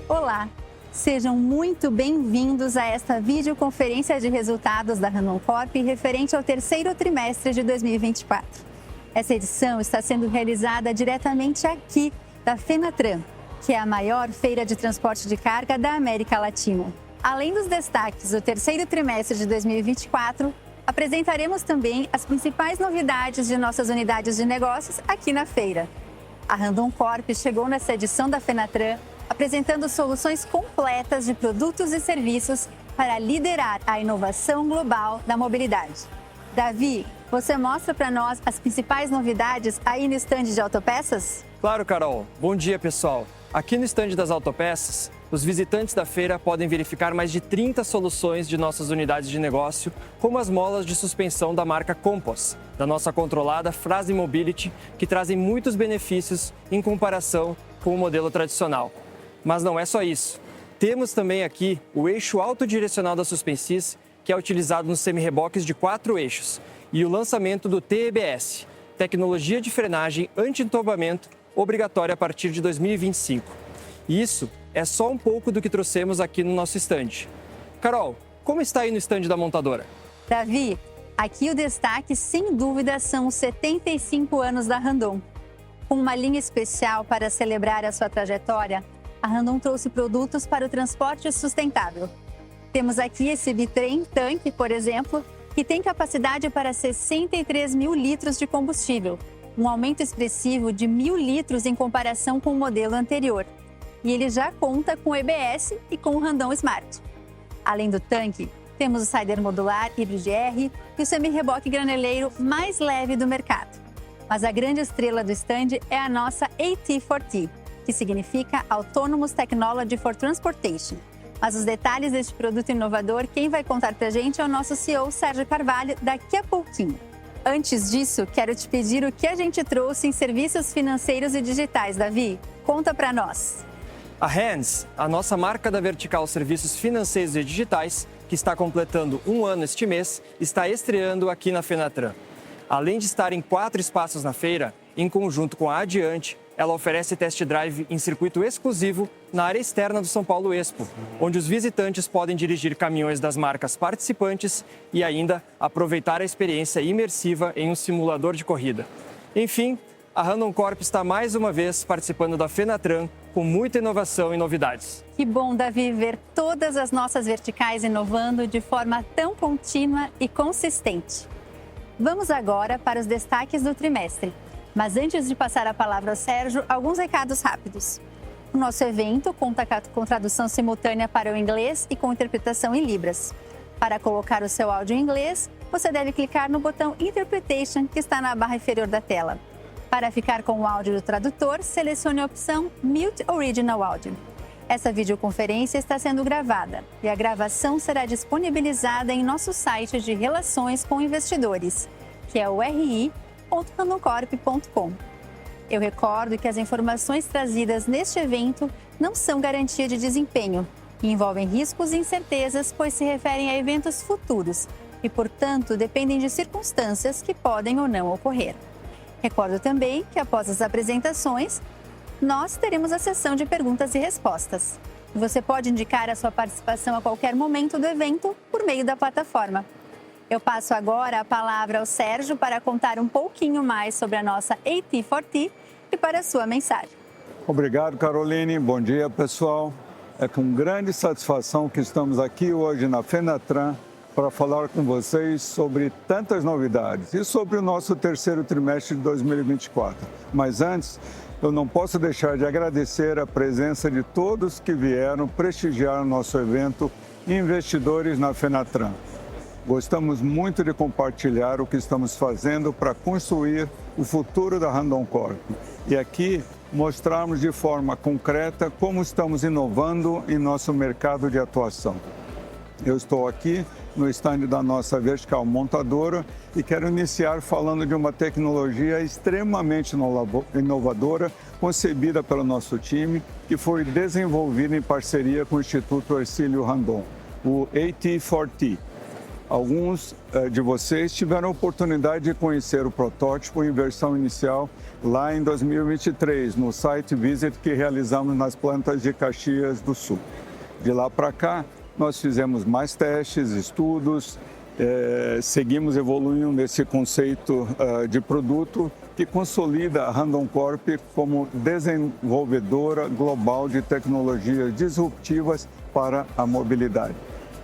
Olá, sejam muito bem-vindos a esta videoconferência de resultados da Randon Corp referente ao terceiro trimestre de 2024. Essa edição está sendo realizada diretamente aqui da Fenatran, que é a maior feira de transporte de carga da América Latina. Além dos destaques do terceiro trimestre de 2024, apresentaremos também as principais novidades de nossas unidades de negócios aqui na feira. A Randon Corp chegou nessa edição da Fenatran apresentando soluções completas de produtos e serviços para liderar a inovação global da mobilidade. Davi, você mostra para nós as principais novidades aí no estande de autopeças? Claro, Carol. Bom dia, pessoal. Aqui no estande das autopeças, os visitantes da feira podem verificar mais de 30 soluções de nossas unidades de negócio, como as molas de suspensão da marca Compos, da nossa controlada Frasle Mobility, que trazem muitos benefícios em comparação com o modelo tradicional. Mas não é só isso. Temos também aqui o eixo autodirecional da Suspensys, que é utilizado nos semi-reboques de 4 eixos, e o lançamento do TEBS, tecnologia de frenagem anti-entombamento, obrigatória a partir de 2025. E isso é só um pouco do que trouxemos aqui no nosso estande. Carol, como está aí no estande da montadora? Davi, aqui o destaque, sem dúvida, são os 75 anos da Randon. Com uma linha especial para celebrar a sua trajetória, a Randon trouxe produtos para o transporte sustentável. Temos aqui esse bitrem tanque, por exemplo, que tem capacidade para 63 mil litros de combustível, um aumento expressivo de 1.000 litros em comparação com o modelo anterior. E ele já conta com EBS e com o Randon Smart. Além do tanque, temos o Sider modular Hybrid R e o semi-reboque graneleiro mais leve do mercado. Mas a grande estrela do stand é a nossa AT4T, que significa Autonomous Technology for Transportation. Mas os detalhes deste produto inovador, quem vai contar pra gente é o nosso CEO, Sérgio Carvalho, daqui a pouquinho. Antes disso, quero te pedir o que a gente trouxe em serviços financeiros e digitais, Davi. Conta pra nós. A Hands, a nossa marca da vertical Serviços Financeiros e Digitais, que está completando 1 ano este mês, está estreando aqui na Fenatran. Além de estar em 4 espaços na feira, em conjunto com a Adiante, ela oferece test drive em circuito exclusivo na área externa do São Paulo Expo, onde os visitantes podem dirigir caminhões das marcas participantes e ainda aproveitar a experiência imersiva em um simulador de corrida. Enfim, a Randon Corp está mais uma vez participando da Fenatran com muita inovação e novidades. Que bom, Davi, ver todas as nossas verticais inovando de forma tão contínua e consistente. Vamos agora para os destaques do trimestre. Mas antes de passar a palavra ao Sérgio, alguns recados rápidos. O nosso evento conta com tradução simultânea para o inglês e com interpretação em libras. Para colocar o seu áudio em inglês, você deve clicar no botão Interpretation, que está na barra inferior da tela. Para ficar com o áudio do tradutor, selecione a opção Mute Original Audio. Essa videoconferência está sendo gravada e a gravação será disponibilizada em nosso site de Relações com Investidores, que é o ri.randoncorp.com. Eu recordo que as informações trazidas neste evento não são garantia de desempenho e envolvem riscos e incertezas, pois se referem a eventos futuros e, portanto, dependem de circunstâncias que podem ou não ocorrer. Recordo também que, após as apresentações, nós teremos a sessão de perguntas e respostas. Você pode indicar a sua participação a qualquer momento do evento por meio da plataforma. Eu passo agora a palavra ao Sérgio para contar um pouquinho mais sobre a nossa AT4T e para a sua mensagem. Obrigado, Caroline. Bom dia, pessoal. É com grande satisfação que estamos aqui hoje na Fenatran para falar com vocês sobre tantas novidades e sobre o nosso terceiro trimestre de 2024. Mas antes, eu não posso deixar de agradecer a presença de todos que vieram prestigiar o nosso evento Investidores na Fenatran. Gostamos muito de compartilhar o que estamos fazendo para construir o futuro da Randon Corp. E aqui mostrarmos de forma concreta como estamos inovando em nosso mercado de atuação. Eu estou aqui no estande da nossa vertical montadora e quero iniciar falando de uma tecnologia extremamente inovadora, concebida pelo nosso time, que foi desenvolvida em parceria com o Instituto Hercílio Randon, o AT4T. Alguns de vocês tiveram a oportunidade de conhecer o protótipo em versão inicial lá em 2023, no site Visit que realizamos nas plantas de Caxias do Sul. De lá para cá, nós fizemos mais testes, estudos, seguimos evoluindo nesse conceito de produto que consolida a Randon Corp como desenvolvedora global de tecnologias disruptivas para a mobilidade.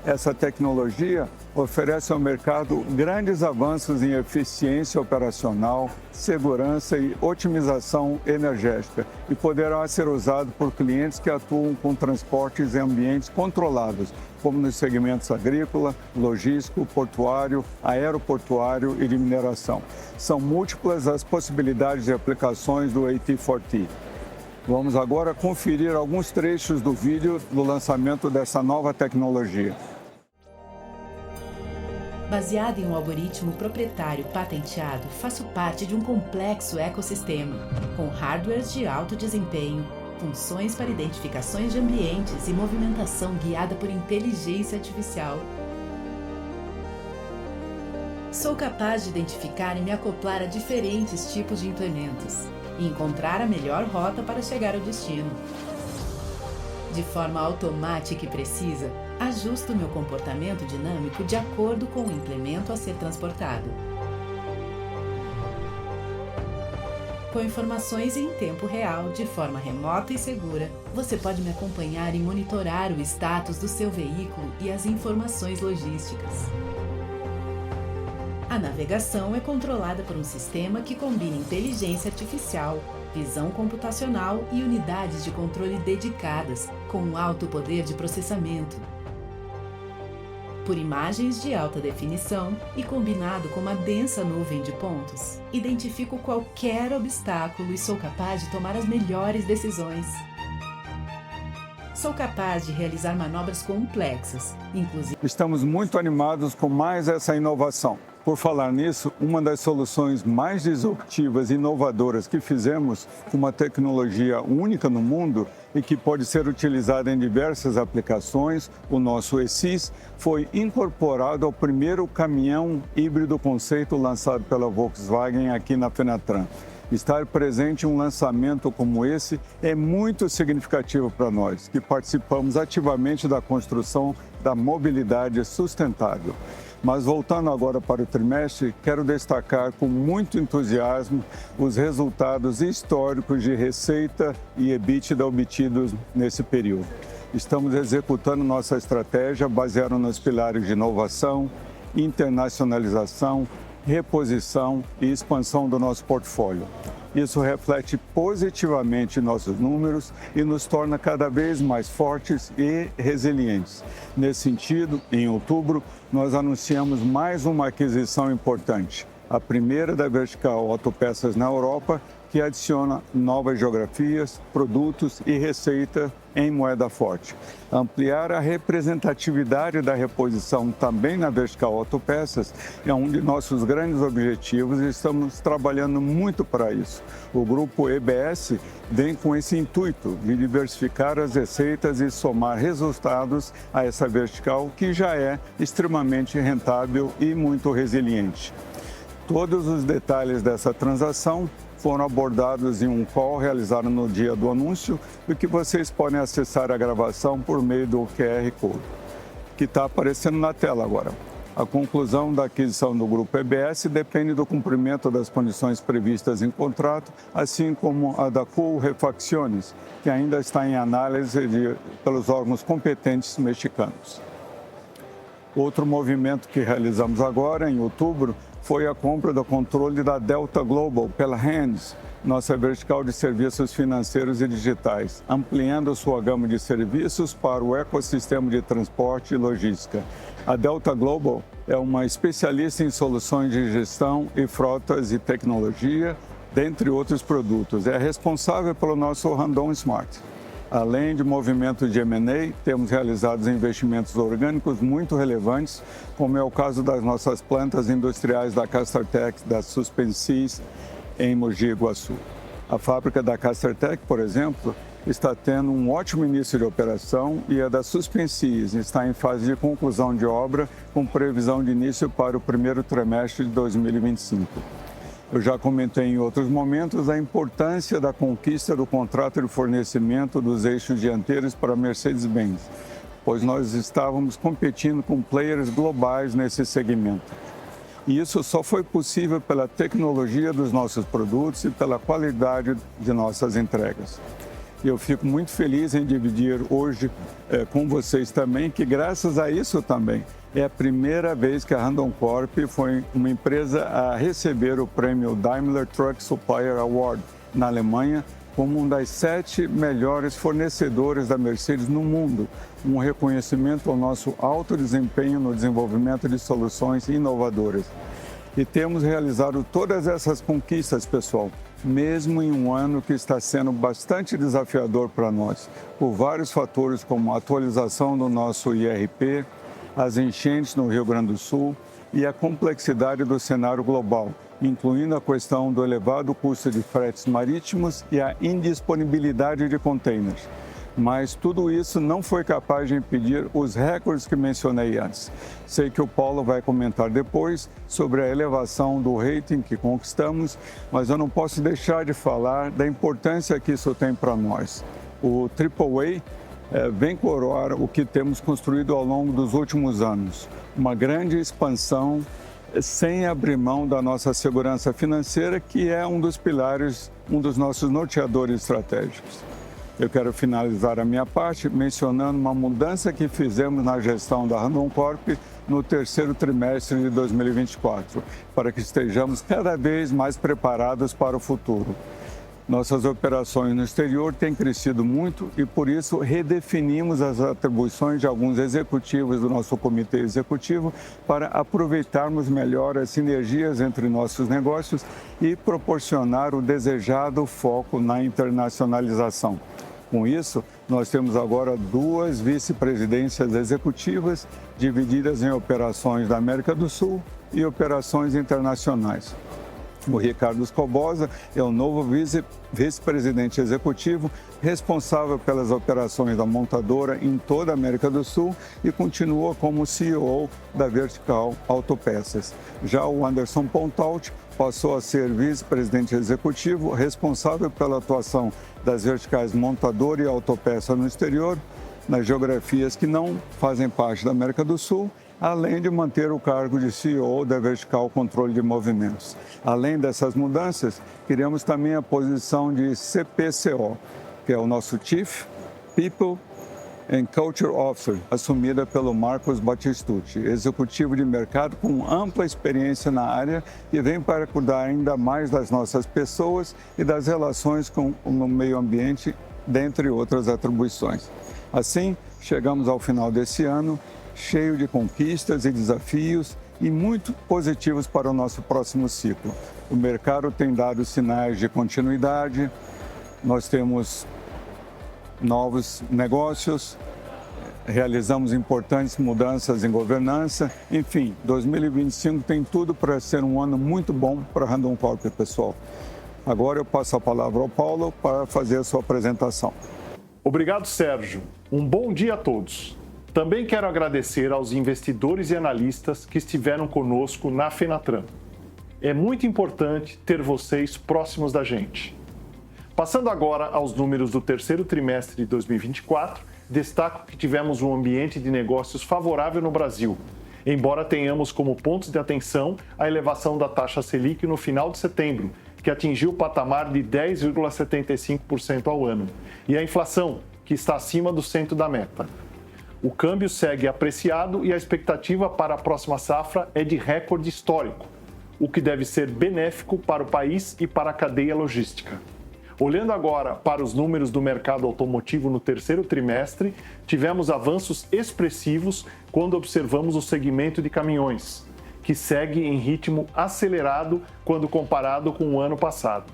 Essa tecnologia oferece ao mercado grandes avanços em eficiência operacional, segurança e otimização energética e poderá ser usado por clientes que atuam com transportes em ambientes controlados, como nos segmentos agrícola, logístico, portuário, aeroportuário e de mineração. São múltiplas as possibilidades de aplicações do AT4T. Vamos agora conferir alguns trechos do vídeo do lançamento dessa nova tecnologia. Baseado em um algoritmo proprietário patenteado, faço parte de um complexo ecossistema, com hardwares de alto desempenho, funções para identificações de ambientes e movimentação guiada por inteligência artificial. Sou capaz de identificar e me acoplar a diferentes tipos de implementos e encontrar a melhor rota para chegar ao destino. De forma automática e precisa, ajusto meu comportamento dinâmico de acordo com o implemento a ser transportado. Com informações em tempo real, de forma remota e segura, você pode me acompanhar e monitorar o status do seu veículo e as informações logísticas. A navegação é controlada por um sistema que combina inteligência artificial, visão computacional e unidades de controle dedicadas, com um alto poder de processamento. Por imagens de alta definição e combinado com uma densa nuvem de pontos, identifico qualquer obstáculo e sou capaz de tomar as melhores decisões. Sou capaz de realizar manobras complexas, inclusive... Estamos muito animados com mais essa inovação. Por falar nisso, uma das soluções mais disruptivas e inovadoras que fizemos com uma tecnologia única no mundo e que pode ser utilizada em diversas aplicações, o nosso eSys, foi incorporado ao primeiro caminhão híbrido conceito lançado pela Volkswagen aqui na Fenatran. Estar presente em um lançamento como esse é muito significativo para nós, que participamos ativamente da construção da mobilidade sustentável. Mas voltando agora para o trimestre, quero destacar com muito entusiasmo os resultados históricos de receita e EBITDA obtidos nesse período. Estamos executando nossa estratégia baseada nos pilares de inovação, internacionalização, reposição e expansão do nosso portfólio. Isso reflete positivamente nossos números e nos torna cada vez mais fortes e resilientes. Nesse sentido, em outubro, nós anunciamos mais uma aquisição importante, a primeira da Vertical Autopeças na Europa, que adiciona novas geografias, produtos e receita em moeda forte. Ampliar a representatividade da reposição também na Vertical Autopeças é um de nossos grandes objetivos e estamos trabalhando muito para isso. O grupo EBS vem com esse intuito de diversificar as receitas e somar resultados a essa vertical que já é extremamente rentável e muito resiliente. Todos os detalhes dessa transação foram abordados em um call realizado no dia do anúncio e que vocês podem acessar a gravação por meio do QR Code, que está aparecendo na tela agora. A conclusão da aquisição do Grupo EBS depende do cumprimento das condições previstas em contrato, assim como a da Colrefacciones, que ainda está em análise pelos órgãos competentes mexicanos. Outro movimento que realizamos agora, em outubro, foi a compra do controle da Delta Global pela Hands, nossa vertical de serviços financeiros e digitais, ampliando sua gama de serviços para o ecossistema de transporte e logística. A Delta Global é uma especialista em soluções de gestão e frotas e tecnologia, dentre outros produtos. É responsável pelo nosso Randon Smart. Além de movimentos de M&A, temos realizado investimentos orgânicos muito relevantes, como é o caso das nossas plantas industriais da Castertech, da Suspensis, em Mogi Guaçu. A fábrica da Castertech, por exemplo, está tendo um ótimo início de operação e a da Suspensys está em fase de conclusão de obra, com previsão de início para o primeiro trimestre de 2025. Eu já comentei em outros momentos a importância da conquista do contrato de fornecimento dos eixos dianteiros para a Mercedes-Benz, pois nós estávamos competindo com players globais nesse segmento. E isso só foi possível pela tecnologia dos nossos produtos e pela qualidade de nossas entregas. Eu fico muito feliz em dividir hoje com vocês também que, graças a isso também, é a primeira vez que a Randon Corp foi uma empresa a receber o prêmio Daimler Truck Supplier Award na Alemanha como uma das 7 melhores fornecedoras da Mercedes no mundo, um reconhecimento ao nosso alto desempenho no desenvolvimento de soluções inovadoras. E temos realizado todas essas conquistas, pessoal, mesmo em um ano que está sendo bastante desafiador para nós, por vários fatores como a atualização do nosso IRP, as enchentes no Rio Grande do Sul e a complexidade do cenário global, incluindo a questão do elevado custo de fretes marítimos e a indisponibilidade de contêineres. Mas tudo isso não foi capaz de impedir os recordes que mencionei antes. Sei que o Paulo vai comentar depois sobre a elevação do rating que conquistamos, mas eu não posso deixar de falar da importância que isso tem para nós. O AAA vem coroar o que temos construído ao longo dos últimos anos, uma grande expansão sem abrir mão da nossa segurança financeira, que é um dos pilares, um dos nossos norteadores estratégicos. Eu quero finalizar a minha parte mencionando uma mudança que fizemos na gestão da Randon Corp no terceiro trimestre de 2024, para que estejamos cada vez mais preparados para o futuro. Nossas operações no exterior têm crescido muito e, por isso, redefinimos as atribuições de alguns executivos do nosso comitê executivo para aproveitarmos melhor as sinergias entre nossos negócios e proporcionar o desejado foco na internacionalização. Com isso, nós temos agora 2 vice-presidências executivas divididas em operações da América do Sul e operações internacionais. O Ricardo Escobosa é o novo vice-presidente executivo responsável pelas operações da montadora em toda a América do Sul e continua como CEO da Vertical Autopeças. Já o Anderson Pontaut passou a ser vice-presidente executivo responsável pela atuação das verticais montadora e autopeça no exterior, nas geografias que não fazem parte da América do Sul, além de manter o cargo de CEO da Vertical Controle de Movimentos. Além dessas mudanças, criamos também a posição de CPCO, que é o nosso Chief People and Culture Officer, assumida pelo Marcos Batistucci, executivo de mercado com ampla experiência na área e vem para cuidar ainda mais das nossas pessoas e das relações com o meio ambiente, dentre outras atribuições. Assim, chegamos ao final desse ano cheio de conquistas e desafios e muito positivos para o nosso próximo ciclo. O mercado tem dado sinais de continuidade, nós temos novos negócios, realizamos importantes mudanças em governança. Enfim, 2025 tem tudo para ser um ano muito bom para a Randon Corp, pessoal. Agora eu passo a palavra ao Paulo para fazer a sua apresentação. Obrigado, Sérgio. Um bom dia a todos. Também quero agradecer aos investidores e analistas que estiveram conosco na Fenatran. É muito importante ter vocês próximos da gente. Passando agora aos números do terceiro trimestre de 2024, destaco que tivemos um ambiente de negócios favorável no Brasil, embora tenhamos como pontos de atenção a elevação da taxa Selic no final de setembro, que atingiu o patamar de 10,75% ao ano, e a inflação, que está acima do centro da meta. O câmbio segue apreciado e a expectativa para a próxima safra é de recorde histórico, o que deve ser benéfico para o país e para a cadeia logística. Olhando agora para os números do mercado automotivo no terceiro trimestre, tivemos avanços expressivos quando observamos o segmento de caminhões, que segue em ritmo acelerado quando comparado com o ano passado,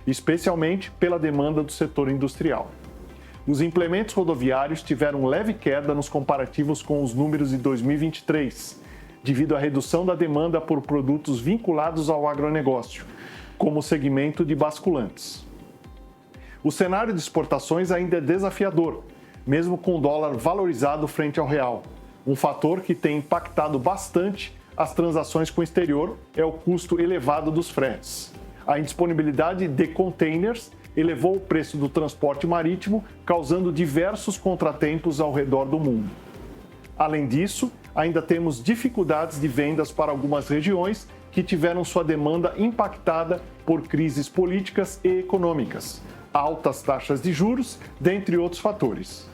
especialmente pela demanda do setor industrial. Os implementos rodoviários tiveram leve queda nos comparativos com os números de 2023, devido à redução da demanda por produtos vinculados ao agronegócio, como o segmento de basculantes. O cenário de exportações ainda é desafiador, mesmo com o dólar valorizado frente ao real. Um fator que tem impactado bastante as transações com o exterior é o custo elevado dos fretes. A indisponibilidade de containers elevou o preço do transporte marítimo, causando diversos contratempos ao redor do mundo. Além disso, ainda temos dificuldades de vendas para algumas regiões que tiveram sua demanda impactada por crises políticas e econômicas, altas taxas de juros, dentre outros fatores.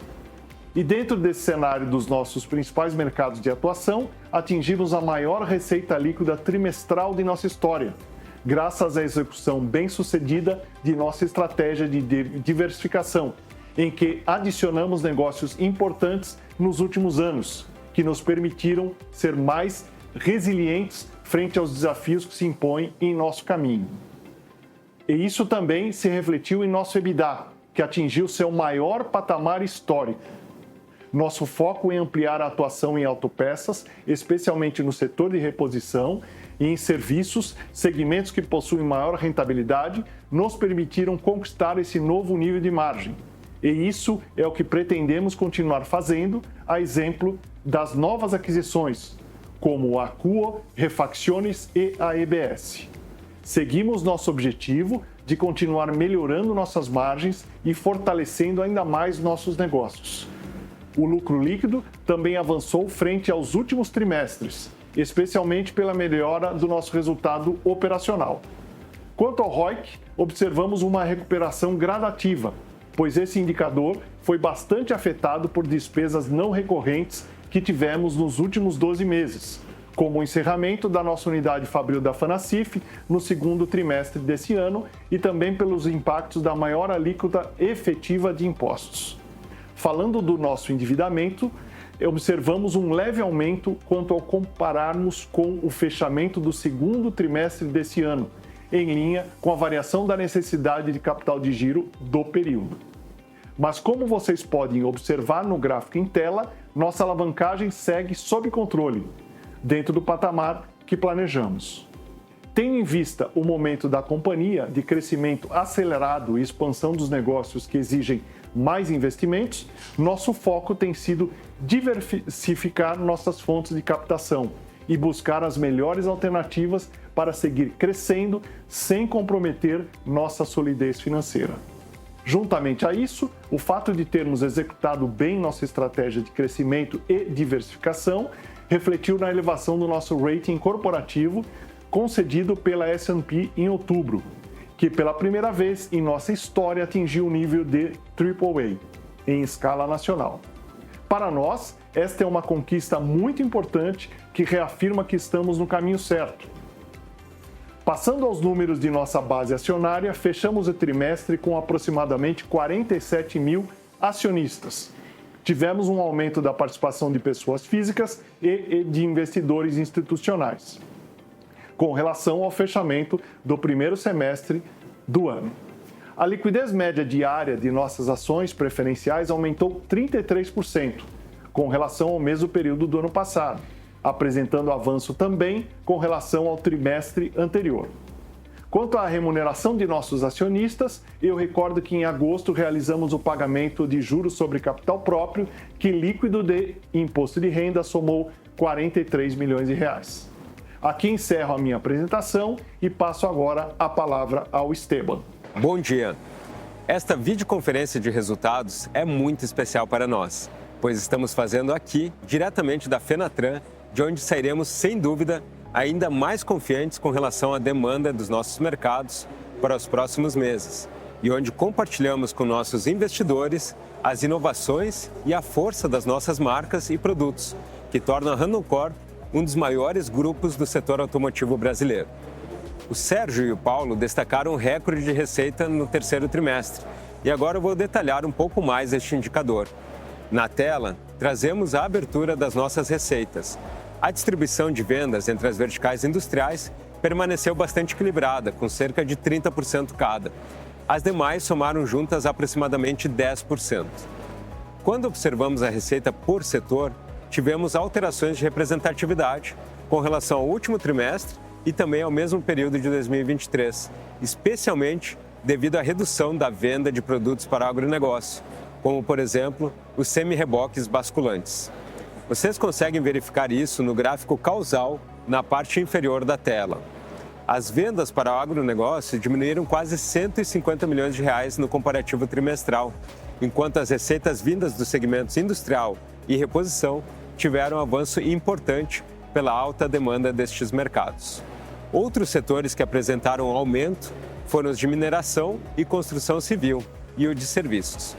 E dentro desse cenário dos nossos principais mercados de atuação, atingimos a maior receita líquida trimestral de nossa história, graças à execução bem-sucedida de nossa estratégia de diversificação, em que adicionamos negócios importantes nos últimos anos, que nos permitiram ser mais resilientes frente aos desafios que se impõem em nosso caminho. E isso também se refletiu em nosso EBITDA, que atingiu seu maior patamar histórico. Nosso foco em ampliar a atuação em autopeças, especialmente no setor de reposição e em serviços, segmentos que possuem maior rentabilidade, nos permitiram conquistar esse novo nível de margem. E isso é o que pretendemos continuar fazendo, a exemplo das novas aquisições, como a Cuo, Refacciones e a EBS. Seguimos nosso objetivo de continuar melhorando nossas margens e fortalecendo ainda mais nossos negócios. O lucro líquido também avançou frente aos últimos trimestres, especialmente pela melhora do nosso resultado operacional. Quanto ao ROIC, observamos uma recuperação gradativa, pois esse indicador foi bastante afetado por despesas não recorrentes que tivemos nos últimos 12 meses, como o encerramento da nossa unidade fabril da Fanacif no segundo trimestre desse ano e também pelos impactos da maior alíquota efetiva de impostos. Falando do nosso endividamento, observamos um leve aumento quanto ao compararmos com o fechamento do segundo trimestre desse ano, em linha com a variação da necessidade de capital de giro do período. Mas como vocês podem observar no gráfico em tela, nossa alavancagem segue sob controle, dentro do patamar que planejamos. Tendo em vista o momento da companhia de crescimento acelerado e expansão dos negócios que exigem mais investimentos, nosso foco tem sido diversificar nossas fontes de captação e buscar as melhores alternativas para seguir crescendo sem comprometer nossa solidez financeira. Juntamente a isso, o fato de termos executado bem nossa estratégia de crescimento e diversificação refletiu na elevação do nosso rating corporativo concedido pela S&P em outubro, que pela primeira vez em nossa história atingiu o nível de AAA, em escala nacional. Para nós, esta é uma conquista muito importante que reafirma que estamos no caminho certo. Passando aos números de nossa base acionária, fechamos o trimestre com aproximadamente 47 mil acionistas. Tivemos um aumento da participação de pessoas físicas e de investidores institucionais, com relação ao fechamento do primeiro semestre do ano. A liquidez média diária de nossas ações preferenciais aumentou 33%, com relação ao mesmo período do ano passado, apresentando avanço também com relação ao trimestre anterior. Quanto à remuneração de nossos acionistas, eu recordo que em agosto realizamos o pagamento de juros sobre capital próprio, que líquido de imposto de renda somou 43 milhões de reais. Aqui encerro a minha apresentação e passo agora a palavra ao Esteban. Bom dia. Esta videoconferência de resultados é muito especial para nós, pois estamos fazendo aqui, diretamente da Fenatran, de onde sairemos, sem dúvida, ainda mais confiantes com relação à demanda dos nossos mercados para os próximos meses e onde compartilhamos com nossos investidores as inovações e a força das nossas marcas e produtos, que tornam a Randoncorp um dos maiores grupos do setor automotivo brasileiro. O Sérgio e o Paulo destacaram o recorde de receita no terceiro trimestre e agora eu vou detalhar um pouco mais este indicador. Na tela, trazemos a abertura das nossas receitas. A distribuição de vendas entre as verticais industriais permaneceu bastante equilibrada, com cerca de 30% cada. As demais somaram juntas aproximadamente 10%. Quando observamos a receita por setor, tivemos alterações de representatividade com relação ao último trimestre e também ao mesmo período de 2023, especialmente devido à redução da venda de produtos para o agronegócio, como, por exemplo, os semi-reboques basculantes. Vocês conseguem verificar isso no gráfico causal na parte inferior da tela. As vendas para o agronegócio diminuíram quase 150 milhões de reais no comparativo trimestral, enquanto as receitas vindas dos segmentos industrial e reposição tiveram um avanço importante pela alta demanda destes mercados. Outros setores que apresentaram aumento foram os de mineração e construção civil e o de serviços.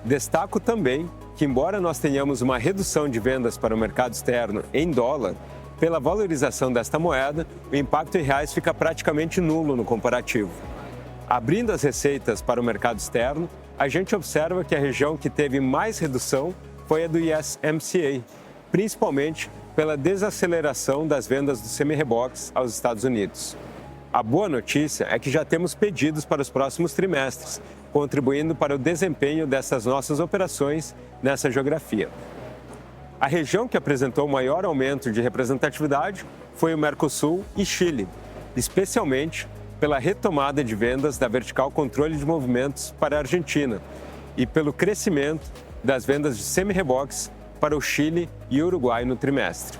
Destaco também que, embora nós tenhamos uma redução de vendas para o mercado externo em dólar, pela valorização desta moeda, o impacto em reais fica praticamente nulo no comparativo. Abrindo as receitas para o mercado externo, a gente observa que a região que teve mais redução foi a do USMCA, principalmente pela desaceleração das vendas dos semi-reboques aos Estados Unidos. A boa notícia é que já temos pedidos para os próximos trimestres, contribuindo para o desempenho dessas nossas operações nessa geografia. A região que apresentou o maior aumento de representatividade foi o Mercosul e Chile, especialmente pela retomada de vendas da vertical controle de movimentos para a Argentina e pelo crescimento das vendas de semi-reboques para o Chile e Uruguai no trimestre.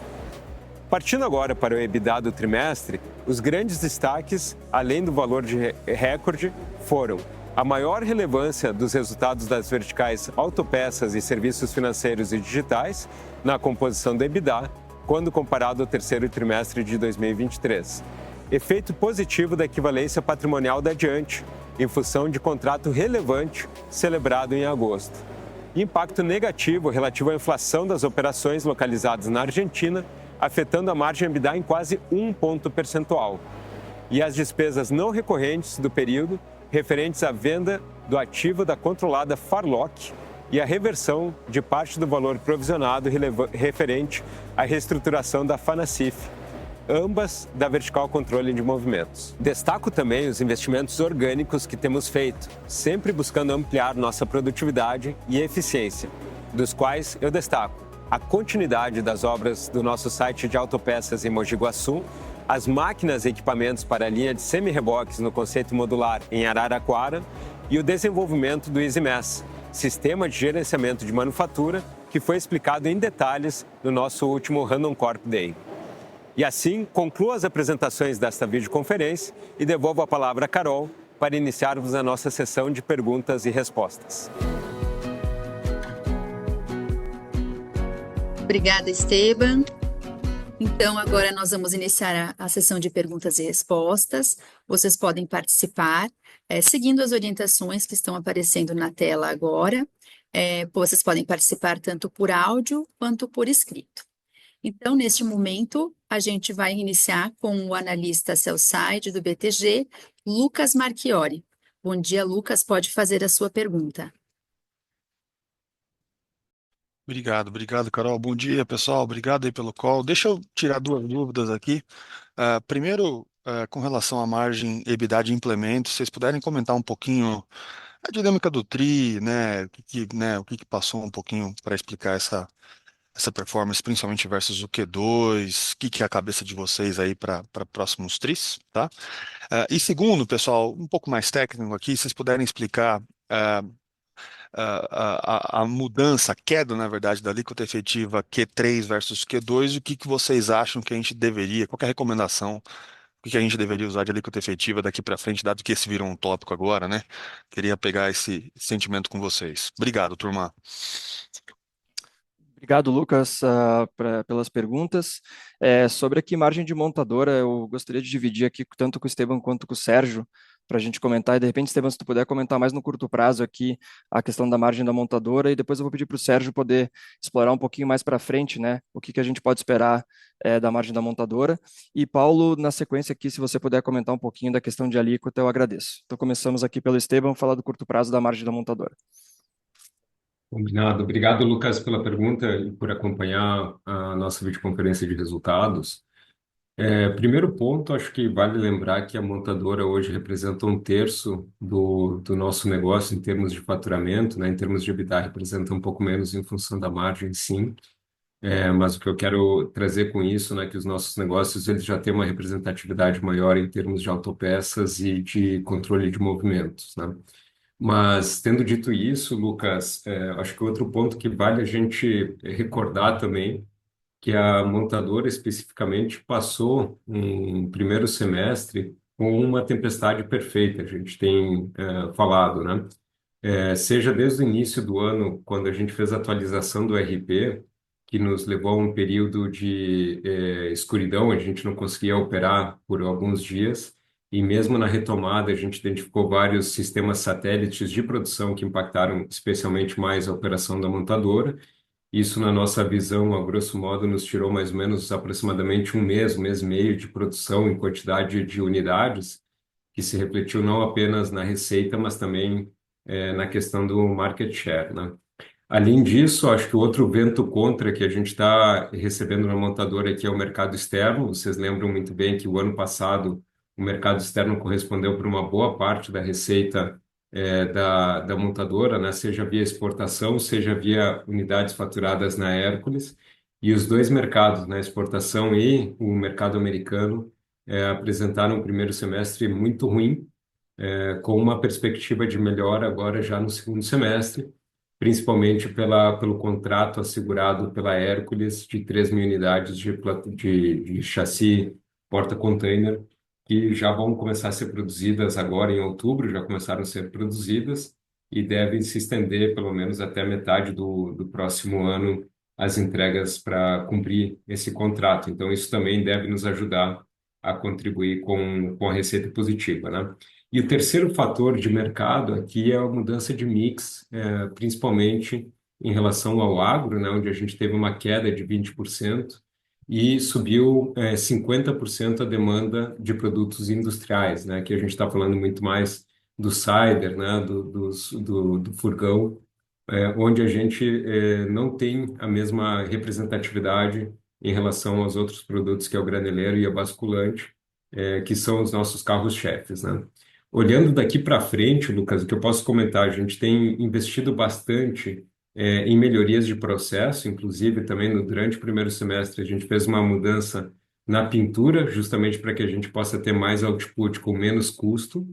Partindo agora para o EBITDA do trimestre, os grandes destaques, além do valor de recorde, foram a maior relevância dos resultados das verticais autopeças e serviços financeiros e digitais na composição do EBITDA, quando comparado ao terceiro trimestre de 2023. Efeito positivo da equivalência patrimonial da Addiante, em função de contrato relevante celebrado em agosto. Impacto negativo relativo à inflação das operações localizadas na Argentina, afetando a margem EBITDA em quase 1 ponto percentual. E as despesas não recorrentes do período, referentes à venda do ativo da controlada Farloc e a reversão de parte do valor provisionado referente à reestruturação da Fanacif, ambas da vertical controle de movimentos. Destaco também os investimentos orgânicos que temos feito, sempre buscando ampliar nossa produtividade e eficiência, dos quais eu destaco a continuidade das obras do nosso site de autopeças em Mogi Guaçu, as máquinas e equipamentos para a linha de semi-reboques no conceito modular em Araraquara e o desenvolvimento do EasyMass, sistema de gerenciamento de manufatura que foi explicado em detalhes no nosso último Randon Corp Day. E assim, concluo as apresentações desta videoconferência e devolvo a palavra a Carol para iniciarmos a nossa sessão de perguntas e respostas. Obrigada, Esteban. Então, agora nós vamos iniciar a sessão de perguntas e respostas. Vocês podem participar seguindo as orientações que estão aparecendo na tela agora. Vocês podem participar tanto por áudio quanto por escrito. Então, neste momento, a gente vai iniciar com o analista sell-side do BTG, Lucas Marchiori. Bom dia, Lucas, pode fazer a sua pergunta. Obrigado, Carol. Bom dia, pessoal. Obrigado aí pelo call. Deixa eu tirar duas dúvidas aqui. Primeiro, com relação à margem EBITDA de implementos, vocês puderem comentar um pouquinho a dinâmica do TRI, né? O que passou um pouquinho para explicar essa performance, principalmente versus o Q2, o que é a cabeça de vocês aí para próximos TRIs, tá? E segundo, pessoal, um pouco mais técnico aqui, vocês puderem explicar a mudança, a queda, na verdade, da alíquota efetiva Q3 versus Q2, o que vocês acham que a gente deveria, qual que é a recomendação, o que a gente deveria usar de alíquota efetiva daqui para frente, dado que esse virou um tópico agora, né? Queria pegar esse sentimento com vocês. Obrigado, turma. Obrigado, Lucas, pelas perguntas. Sobre aqui margem de montadora, eu gostaria de dividir aqui tanto com o Esteban quanto com o Sérgio, para a gente comentar, e de repente, Esteban, se tu puder comentar mais no curto prazo aqui a questão da margem da montadora, e depois eu vou pedir para o Sérgio poder explorar um pouquinho mais para frente, né, o que a gente pode esperar da margem da montadora. E Paulo, na sequência aqui, se você puder comentar um pouquinho da questão de alíquota, eu agradeço. Então começamos aqui pelo Esteban, falar do curto prazo da margem da montadora. Combinado. Obrigado, Lucas, pela pergunta e por acompanhar a nossa videoconferência de resultados. Primeiro ponto, acho que vale lembrar que a montadora hoje representa 1/3 do nosso negócio em termos de faturamento, né? Em termos de EBITDA, representa um pouco menos em função da margem, sim. mas o que eu quero trazer com isso, né, que os nossos negócios eles já têm uma representatividade maior em termos de autopeças e de controle de movimentos, né? Mas, tendo dito isso, Lucas, acho que outro ponto que vale a gente recordar também, que a montadora especificamente passou um primeiro semestre com uma tempestade perfeita, a gente tem falado, né? Seja desde o início do ano, quando a gente fez a atualização do RP, que nos levou a um período de escuridão, a gente não conseguia operar por alguns dias, e mesmo na retomada, a gente identificou vários sistemas satélites de produção que impactaram especialmente mais a operação da montadora. Isso, na nossa visão, a grosso modo, nos tirou mais ou menos aproximadamente um mês e meio de produção em quantidade de unidades, que se refletiu não apenas na receita, mas também na questão do market share, né? Além disso, acho que o outro vento contra que a gente está recebendo na montadora aqui é o mercado externo. Vocês lembram muito bem que o ano passado o mercado externo correspondeu por uma boa parte da receita da montadora, né? Seja via exportação, seja via unidades faturadas na Hércules. E os dois mercados, né, exportação e o mercado americano, apresentaram um primeiro semestre muito ruim, com uma perspectiva de melhora agora já no segundo semestre, principalmente pelo contrato assegurado pela Hércules de 3.000 unidades de chassi porta-container, que já vão começar a ser produzidas agora em outubro, já começaram a ser produzidas e devem se estender pelo menos até metade do próximo ano as entregas para cumprir esse contrato. Então, isso também deve nos ajudar a contribuir com a receita positiva, né? E o terceiro fator de mercado aqui é a mudança de mix, principalmente em relação ao agro, né, onde a gente teve uma queda de 20% e subiu 50% a demanda de produtos industriais, né, que a gente está falando muito mais do cider, né, do furgão, onde a gente não tem a mesma representatividade em relação aos outros produtos, que é o graneleiro e a basculante, que são os nossos carros-chefes, né? Olhando daqui para frente, Lucas, o que eu posso comentar, a gente tem investido bastante em melhorias de processo, inclusive também durante o primeiro semestre a gente fez uma mudança na pintura, justamente para que a gente possa ter mais output com menos custo.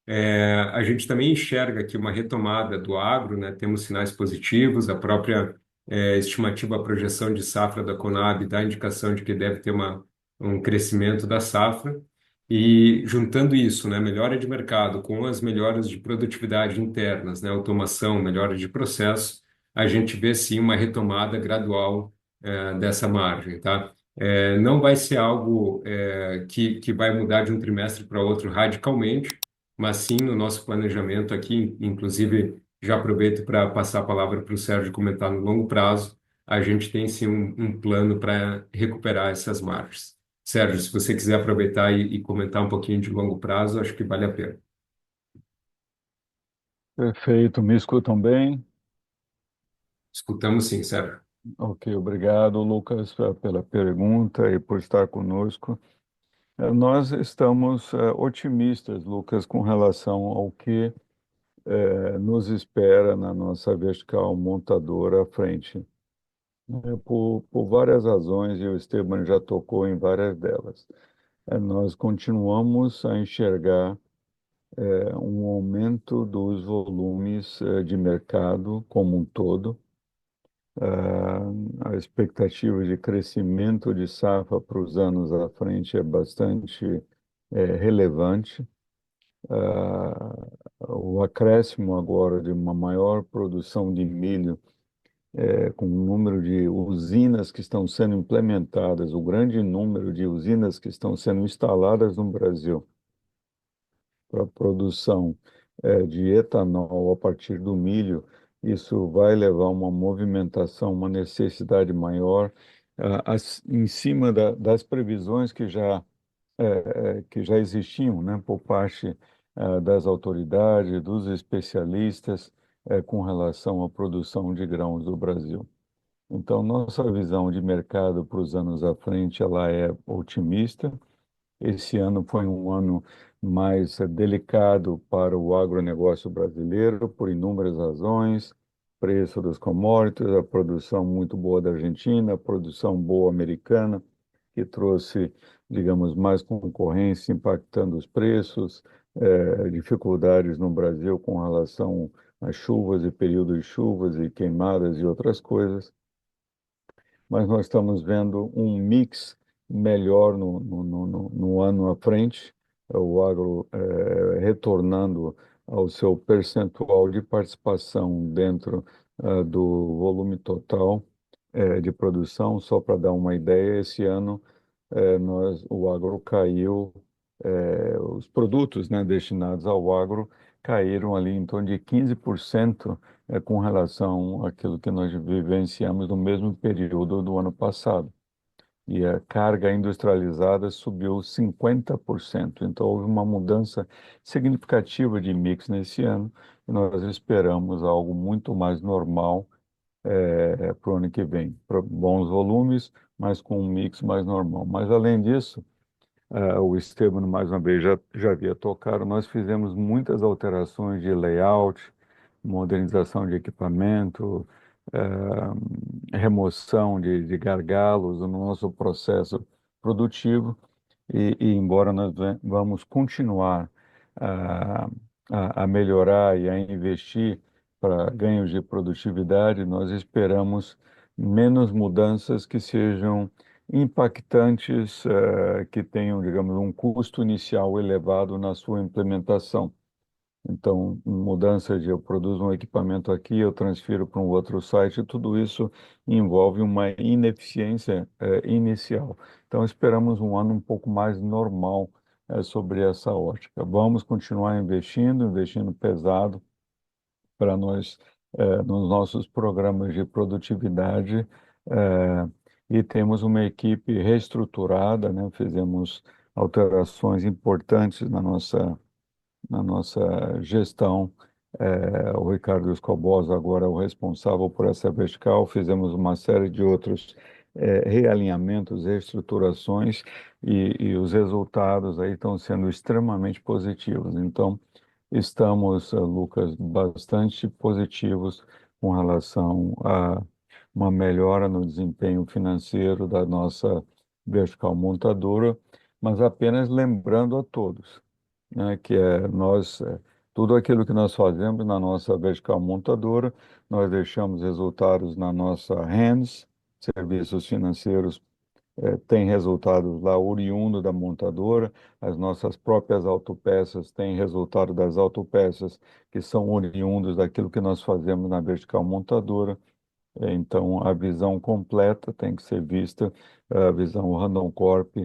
A gente também enxerga aqui uma retomada do agro, né? Temos sinais positivos, a própria estimativa, a projeção de safra da Conab dá indicação de que deve ter um crescimento da safra. E juntando isso, né, melhora de mercado com as melhoras de produtividade internas, né, automação, melhora de processo, a gente vê sim uma retomada gradual dessa margem, tá? Não vai ser algo que vai mudar de um trimestre para outro radicalmente, mas sim no nosso planejamento aqui, inclusive já aproveito para passar a palavra para o Sérgio comentar no longo prazo, a gente tem sim um plano para recuperar essas margens. Sérgio, se você quiser aproveitar e comentar um pouquinho de longo prazo, acho que vale a pena. Perfeito, me escutam bem? Escutamos sim, Sérgio. Ok, obrigado, Lucas, pela pergunta e por estar conosco. Nós estamos otimistas, Lucas, com relação ao que nos espera na nossa vertical montadora à frente. Por várias razões, e o Esteban já tocou em várias delas. Nós continuamos a enxergar um aumento dos volumes de mercado como um todo. A expectativa de crescimento de safra para os anos à frente é bastante relevante. O acréscimo agora de uma maior produção de milho, com o número de usinas que estão sendo implementadas, o grande número de usinas que estão sendo instaladas no Brasil para a produção de etanol a partir do milho, isso vai levar a uma movimentação, uma necessidade maior, em cima das previsões que já existiam, né, por parte das autoridades, dos especialistas, com relação à produção de grãos do Brasil. Então, nossa visão de mercado para os anos à frente, ela é otimista. Esse ano foi um ano mais delicado para o agronegócio brasileiro, por inúmeras razões, preço dos commodities, a produção muito boa da Argentina, a produção boa americana, que trouxe, digamos, mais concorrência impactando os preços, dificuldades no Brasil com relação às chuvas e períodos de chuvas e queimadas e outras coisas. Mas nós estamos vendo um mix melhor no ano à frente, o agro retornando ao seu percentual de participação dentro do volume total de produção. Só para dar uma ideia, esse ano o agro caiu, os produtos, né, destinados ao agro caíram ali em torno de 15% com relação àquilo que nós vivenciamos no mesmo período do ano passado. E a carga industrializada subiu 50%. Então, houve uma mudança significativa de mix nesse ano e nós esperamos algo muito mais normal para o ano que vem. Bons volumes, mas com um mix mais normal. Mas, além disso, o Esteban, mais uma vez, já havia tocado, nós fizemos muitas alterações de layout, modernização de equipamento, remoção de gargalos no nosso processo produtivo, e embora nós vamos continuar a, a melhorar e a investir para ganhos de produtividade, nós esperamos menos mudanças que sejam impactantes, que tenham, digamos, um custo inicial elevado na sua implementação. Então, mudança de eu produzo um equipamento aqui, eu transfiro para um outro site, tudo isso envolve uma ineficiência inicial. Então, esperamos um ano um pouco mais normal sobre essa ótica. Vamos continuar investindo pesado para nós, nos nossos programas de produtividade, e temos uma equipe reestruturada, né? Fizemos alterações importantes na nossa gestão. O Ricardo Escobosa agora é o responsável por essa vertical. Fizemos uma série de outros realinhamentos, reestruturações, e os resultados aí estão sendo extremamente positivos. Então, estamos, Lucas, bastante positivos com relação a uma melhora no desempenho financeiro da nossa vertical montadora, mas apenas lembrando a todos, né, que tudo aquilo que nós fazemos na nossa vertical montadora, nós deixamos resultados na nossa hands, serviços financeiros têm resultados lá oriundo da montadora, as nossas próprias autopeças têm resultado das autopeças que são oriundos daquilo que nós fazemos na vertical montadora. Então, a visão completa tem que ser vista, a visão Randon Corp,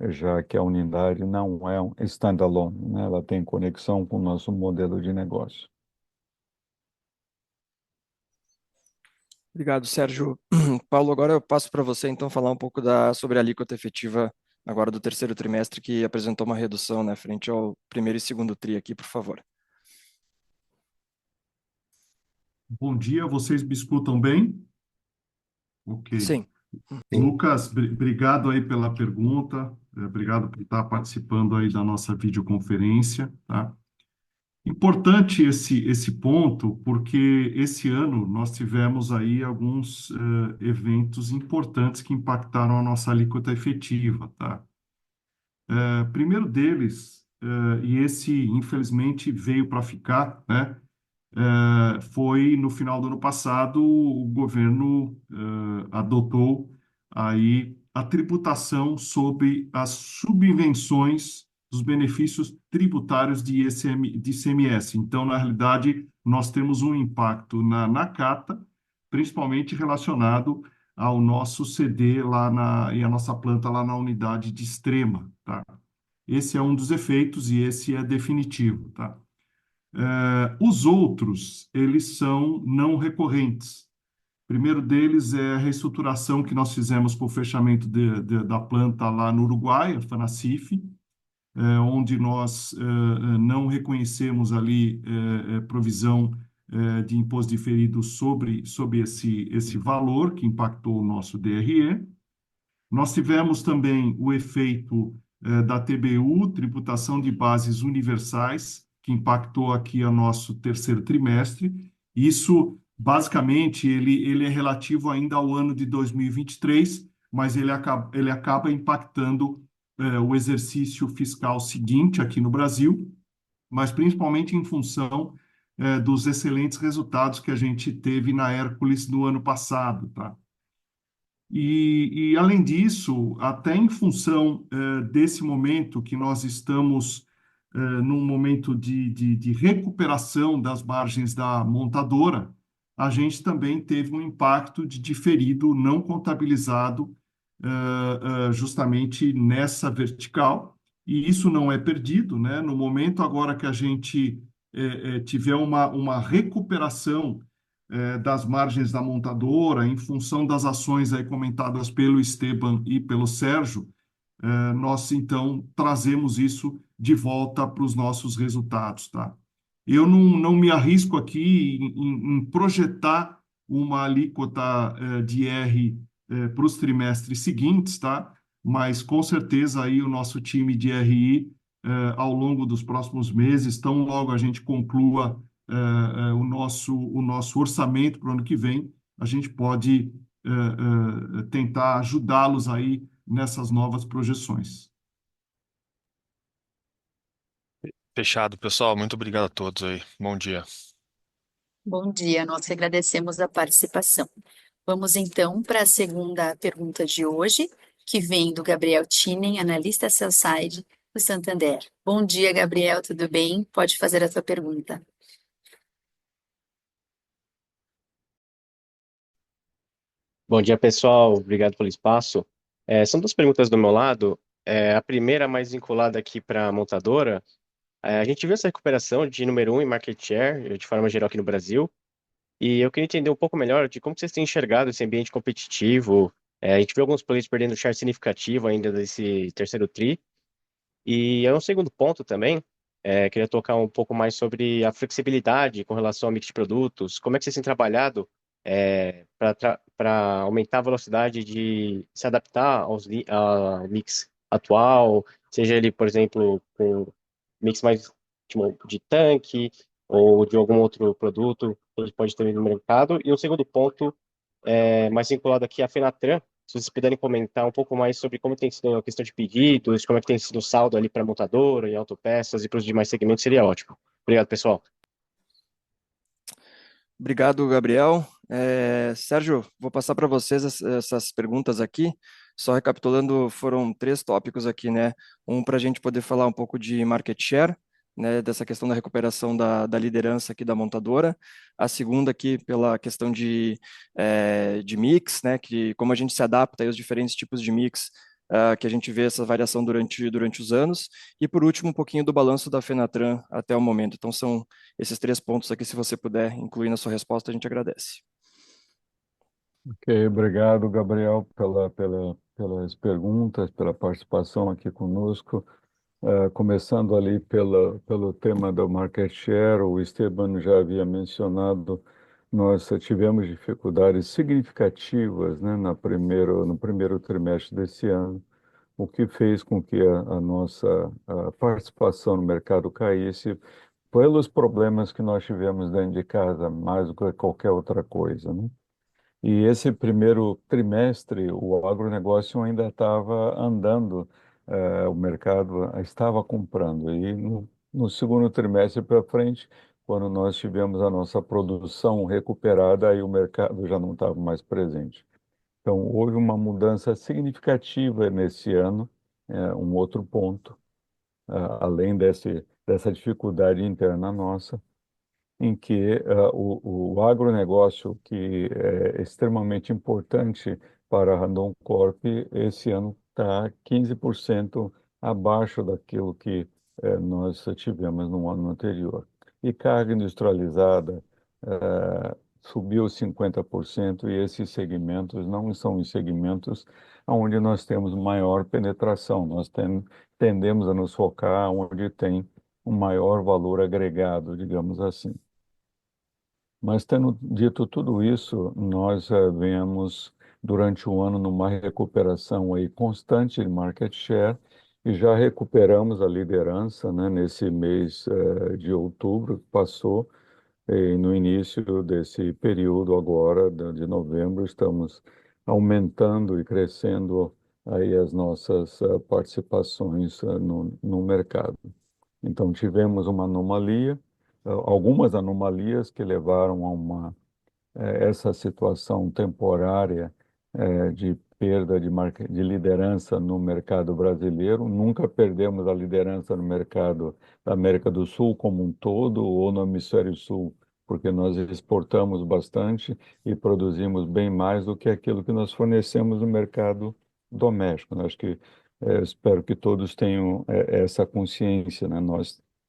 já que a unidade não é um standalone, né? Ela tem conexão com o nosso modelo de negócio. Obrigado, Sérgio. Paulo, agora eu passo para você, então, falar um pouco sobre a alíquota efetiva agora do terceiro trimestre, que apresentou uma redução, né, frente ao primeiro e segundo tri aqui, por favor. Bom dia, vocês me escutam bem? Ok. Sim. Lucas, obrigado aí pela pergunta, obrigado por estar participando aí da nossa videoconferência, tá? Importante esse ponto, porque esse ano nós tivemos aí alguns eventos importantes que impactaram a nossa alíquota efetiva, tá? Primeiro deles, e esse infelizmente veio para ficar, né? Foi no final do ano passado, o governo adotou aí a tributação sobre as subvenções dos benefícios tributários de ICMS. Então, na realidade, nós temos um impacto na CATA, principalmente relacionado ao nosso CD e a nossa planta lá na unidade de Extrema, tá? Esse é um dos efeitos e esse é definitivo, tá? Os outros, eles são não recorrentes. O primeiro deles é a reestruturação que nós fizemos para o fechamento da planta lá no Uruguai, a Fanacif, onde nós não reconhecemos ali provisão de imposto diferido sobre esse valor que impactou o nosso DRE. Nós tivemos também o efeito da TBU, Tributação de Bases Universais, que impactou aqui o nosso terceiro trimestre. Isso basicamente, ele é relativo ainda ao ano de 2023, mas ele acaba impactando o exercício fiscal seguinte aqui no Brasil, mas principalmente em função dos excelentes resultados que a gente teve na Hércules no ano passado, tá? Além disso, até em função desse momento que nós estamos num momento de recuperação das margens da montadora, a gente também teve um impacto de diferido não contabilizado justamente nessa vertical, e isso não é perdido, né? No momento agora que a gente tiver uma recuperação das margens da montadora, em função das ações aí comentadas pelo Esteban e pelo Sérgio, nós então trazemos isso de volta para os nossos resultados, tá? Eu não me arrisco aqui em projetar uma alíquota de R para os trimestres seguintes, tá? Mas com certeza aí o nosso time de RI, ao longo dos próximos meses, tão logo a gente conclua o nosso orçamento para o ano que vem, a gente pode tentar ajudá-los aí nessas novas projeções. Fechado, pessoal. Muito obrigado a todos aí. Bom dia. Bom dia, nós que agradecemos a participação. Vamos então para a segunda pergunta de hoje, que vem do Gabriel Tinen, analista sell-side do Santander. Bom dia, Gabriel, tudo bem? Pode fazer a sua pergunta. Bom dia, pessoal. Obrigado pelo espaço. São duas perguntas do meu lado. A primeira, mais vinculada aqui para a montadora. A gente viu essa recuperação de número 1 em market share, de forma geral aqui no Brasil, e eu queria entender um pouco melhor de como vocês têm enxergado esse ambiente competitivo. A gente viu alguns players perdendo share significativo ainda desse terceiro tri. E é um segundo ponto também, queria tocar um pouco mais sobre a flexibilidade com relação ao mix de produtos. Como é que vocês têm trabalhado para aumentar a velocidade de se adaptar ao mix atual, seja ele, por exemplo, com mix mais tipo, de tanque ou de algum outro produto que a gente pode ter no mercado. E um segundo ponto, mais vinculado aqui à Fenatran, se vocês puderem comentar um pouco mais sobre como tem sido a questão de pedidos, como é que tem sido o saldo ali para a montadora e autopeças e para os demais segmentos, seria ótimo. Obrigado, pessoal. Obrigado, Gabriel. Sérgio, vou passar para vocês essas perguntas aqui. Só recapitulando, foram 3 tópicos aqui, né? Um para a gente poder falar um pouco de market share, né? Dessa questão da recuperação da liderança aqui da montadora. A segunda aqui pela questão de mix, né? Que como a gente se adapta aos diferentes tipos de mix, que a gente vê essa variação durante os anos. E por último, um pouquinho do balanço da Fenatran até o momento. Então são esses 3 pontos aqui, se você puder incluir na sua resposta, a gente agradece. Ok, obrigado, Gabriel, pelas perguntas, pela participação aqui conosco. Começando ali pelo tema do market share, o Esteban já havia mencionado, nós tivemos dificuldades significativas, né, no primeiro trimestre desse ano, o que fez com que a nossa participação no mercado caísse pelos problemas que nós tivemos dentro de casa, mais do que qualquer outra coisa, né? E esse primeiro trimestre, o agronegócio ainda estava andando, o mercado estava comprando. E no segundo trimestre para frente, quando nós tivemos a nossa produção recuperada, aí o mercado já não estava mais presente. Então, houve uma mudança significativa nesse ano, um outro ponto, além dessa dificuldade interna nossa, em que o agronegócio, que é extremamente importante para a Randon Corp, esse ano está 15% abaixo daquilo que nós tivemos no ano anterior. E carga industrializada subiu 50%, e esses segmentos não são os segmentos onde nós temos maior penetração. Nós tendemos a nos focar onde tem um maior valor agregado, digamos assim. Mas, tendo dito tudo isso, nós vemos durante o ano numa recuperação aí constante de market share, e já recuperamos a liderança, né, nesse mês de outubro que passou, E no início desse período agora, de novembro, estamos aumentando e crescendo aí as nossas participações no mercado. Então, tivemos uma anomalia, algumas anomalias que levaram a essa situação temporária de perda de liderança no mercado brasileiro. Nunca perdemos a liderança no mercado da América do Sul como um todo ou no Hemisfério Sul, porque nós exportamos bastante e produzimos bem mais do que aquilo que nós fornecemos no mercado doméstico. Acho que espero que todos tenham essa consciência, né?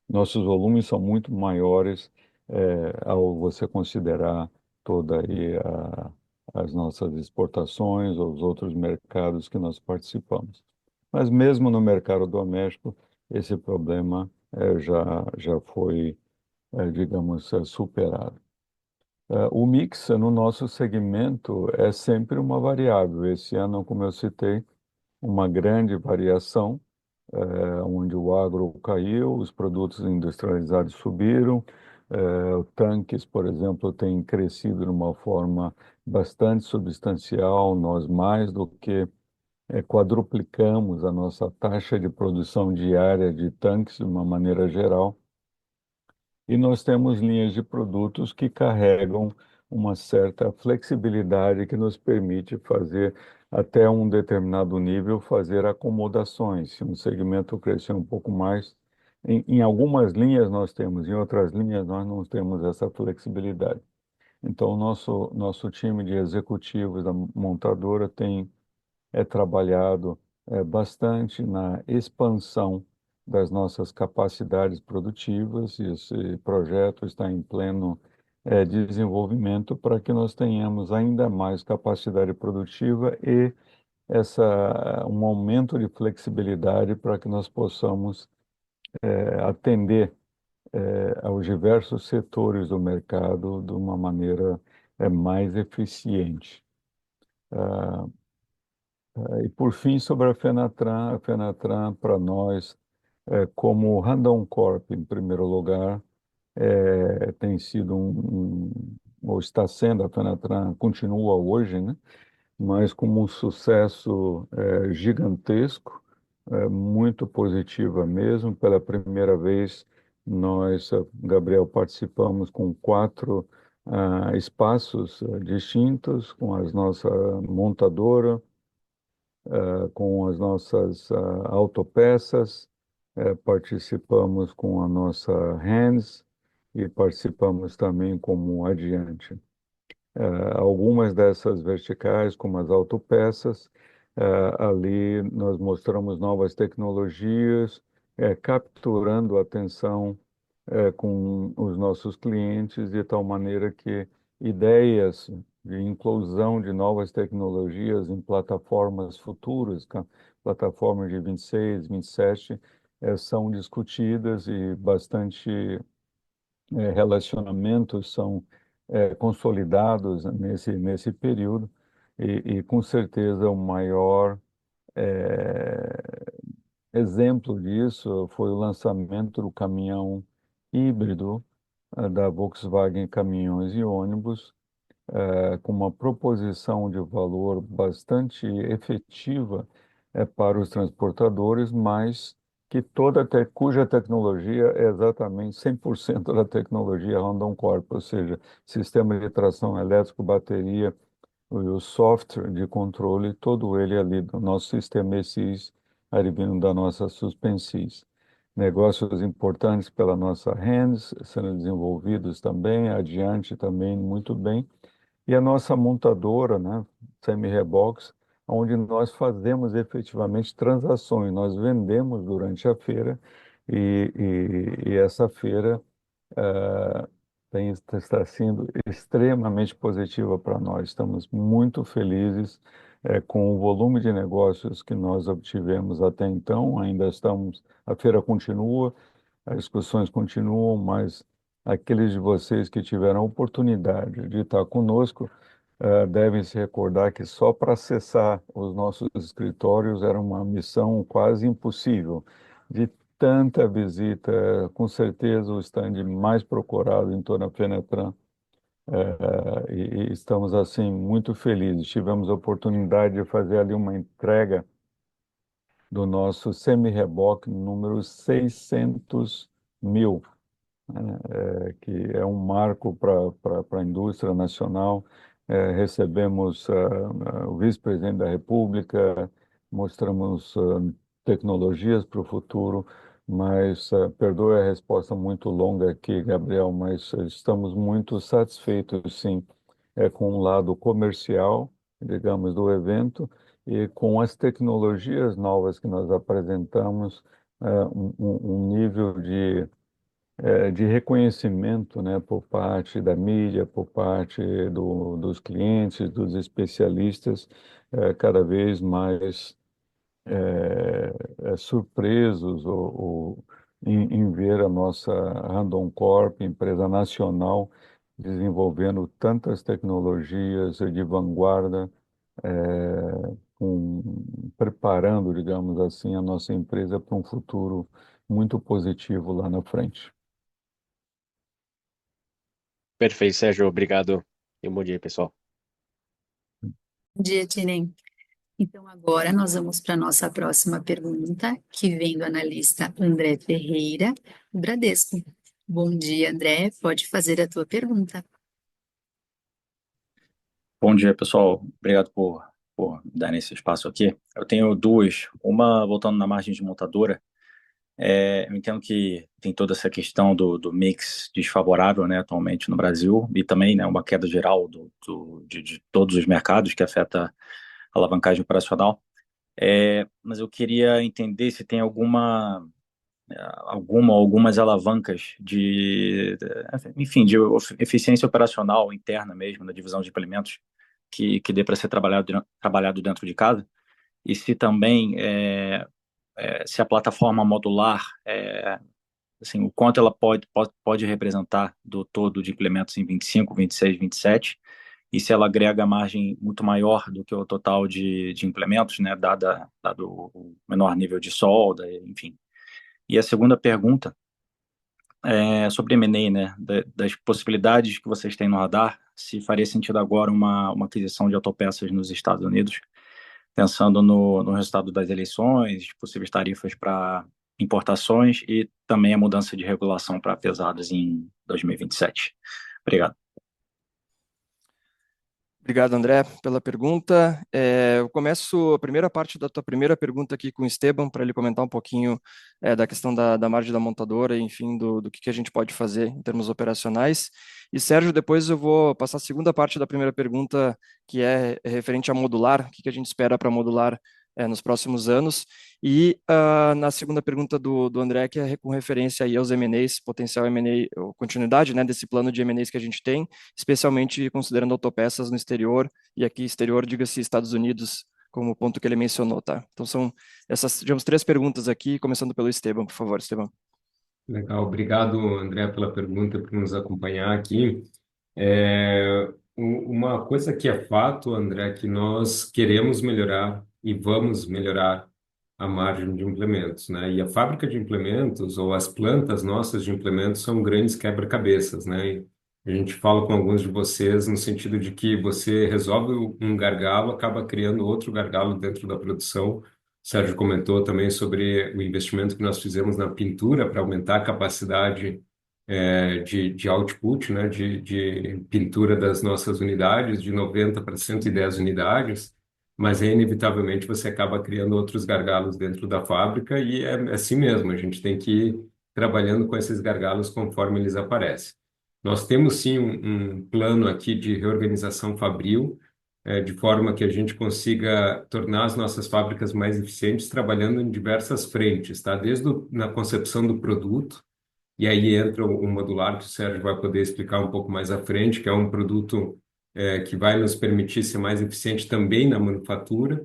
Nossos volumes são muito maiores ao você considerar toda aí as nossas exportações, os outros mercados que nós participamos. Mas mesmo no mercado doméstico, esse problema já foi, digamos, superado. O mix no nosso segmento é sempre uma variável. Esse ano, como eu citei, uma grande variação, onde o agro caiu, os produtos industrializados subiram, tanques, por exemplo, têm crescido de uma forma bastante substancial. Nós mais do que quadruplicamos a nossa taxa de produção diária de tanques de uma maneira geral. E nós temos linhas de produtos que carregam uma certa flexibilidade que nos permite fazer até um determinado nível, fazer acomodações. Se um segmento crescer um pouco mais, em algumas linhas nós temos, em outras linhas nós não temos essa flexibilidade. Então, o nosso time de executivos da montadora tem trabalhado bastante na expansão das nossas capacidades produtivas, e esse projeto está em pleno desenvolvimento para que nós tenhamos ainda mais capacidade produtiva e um aumento de flexibilidade para que nós possamos atender aos diversos setores do mercado de uma maneira mais eficiente. E por fim, sobre a Fenatran para nós, como Randon Corp, em primeiro lugar, tem sido ou está sendo, a Fenatran continua hoje, né? Mas como um sucesso gigantesco, muito positiva mesmo. Pela primeira vez, nós, Gabriel, participamos com 4 espaços distintos, com a nossa montadora, com as nossas autopeças, participamos com a nossa Hands e participamos também como adiante. Algumas dessas verticais, como as autopeças, ali nós mostramos novas tecnologias, capturando a atenção com os nossos clientes, de tal maneira que ideias de inclusão de novas tecnologias em plataformas futuras, plataformas de 26, 27, são discutidas e bastante relacionamentos são consolidados nesse período, e com certeza o maior exemplo disso foi o lançamento do caminhão híbrido da Volkswagen Caminhões e Ônibus, com uma proposição de valor bastante efetiva para os transportadores, mas cuja tecnologia é exatamente 100% da tecnologia Randon Corp, ou seja, sistema de tração elétrico, bateria, o software de controle, todo ele ali do nosso sistema ESIS, advindo da nossa Suspensis. Negócios importantes pela nossa Hands, sendo desenvolvidos também, adiante também muito bem. E a nossa montadora, né, Semi-Rebox, onde nós fazemos efetivamente transações, nós vendemos durante a feira, e essa feira está sendo extremamente positiva para nós. Estamos muito felizes com o volume de negócios que nós obtivemos até então. A feira continua, as discussões continuam, mas aqueles de vocês que tiveram a oportunidade de estar conosco devem se recordar que só para acessar os nossos escritórios era uma missão quase impossível, de tanta visita, com certeza o stand mais procurado em toda a Fenatran. E estamos assim muito felizes. Tivemos a oportunidade de fazer ali uma entrega do nosso semi-reboque número 600.000, né, que é um marco para a indústria nacional. Recebemos o vice-presidente da República, mostramos tecnologias para o futuro, mas perdoe a resposta muito longa aqui, Gabriel, mas estamos muito satisfeitos, sim, com o lado comercial, digamos, do evento, e com as tecnologias novas que nós apresentamos, um nível de reconhecimento, né, por parte da mídia, por parte dos clientes, dos especialistas, cada vez mais surpresos em ver a nossa Randon Corp, empresa nacional, desenvolvendo tantas tecnologias de vanguarda, preparando, digamos assim, a nossa empresa para um futuro muito positivo lá na frente. Perfeito, Sérgio. Obrigado e um bom dia, pessoal. Bom dia, Tinem. Então, agora nós vamos para a nossa próxima pergunta, que vem do analista André Ferreira, do Bradesco. Bom dia, André. Pode fazer a tua pergunta. Bom dia, pessoal. Obrigado por darem esse espaço aqui. Eu tenho duas. Uma voltando na margem de montadora. Eu entendo que tem toda essa questão do mix desfavorável, né, atualmente no Brasil, e também, né, uma queda geral de todos os mercados que afeta a alavancagem operacional. Mas eu queria entender se tem algumas alavancas enfim, de eficiência operacional interna mesmo, na divisão de implementos, que dê para ser trabalhado dentro de casa, e se também se a plataforma modular, assim, o quanto ela pode representar do todo de implementos em 25, 26, 27, e se ela agrega margem muito maior do que o total de implementos, né, dado o menor nível de solda, enfim. E a segunda pergunta é sobre M&A, né, das possibilidades que vocês têm no radar, se faria sentido agora uma aquisição de autopeças nos Estados Unidos, pensando no resultado das eleições, possíveis tarifas para importações e também a mudança de regulação para pesados em 2027. Obrigado. Obrigado, André, pela pergunta. Eu começo a primeira parte da tua primeira pergunta aqui com o Esteban, para ele comentar um pouquinho da questão da margem da montadora, enfim, do que a gente pode fazer em termos operacionais. E, Sérgio, depois eu vou passar a segunda parte da primeira pergunta, que é referente a modular, o que a gente espera para modular nos próximos anos. E na segunda pergunta do André, que é com referência aí aos M&As, potencial M&A, continuidade, né, desse plano de M&As que a gente tem, especialmente considerando autopeças no exterior, e aqui exterior, diga-se Estados Unidos, como ponto que ele mencionou, tá? Então são essas, digamos, 3 perguntas aqui, começando pelo Esteban, por favor, Esteban. Legal, obrigado, André, pela pergunta, por nos acompanhar aqui. Uma coisa que é fato, André, é que nós queremos melhorar e vamos melhorar a margem de implementos, né? E a fábrica de implementos, ou as plantas nossas de implementos, são grandes quebra-cabeças, né? E a gente fala com alguns de vocês no sentido de que você resolve um gargalo, acaba criando outro gargalo dentro da produção. O Sérgio comentou também sobre o investimento que nós fizemos na pintura para aumentar a capacidade de output, né, de pintura das nossas unidades, de 90 para 110 unidades, mas inevitavelmente você acaba criando outros gargalos dentro da fábrica, e é assim mesmo, a gente tem que ir trabalhando com esses gargalos conforme eles aparecem. Nós temos sim um plano aqui de reorganização fabril, de forma que a gente consiga tornar as nossas fábricas mais eficientes, trabalhando em diversas frentes, tá? Desde na concepção do produto, e aí entra o modular, que o Sérgio vai poder explicar um pouco mais à frente, que é um produto que vai nos permitir ser mais eficiente também na manufatura.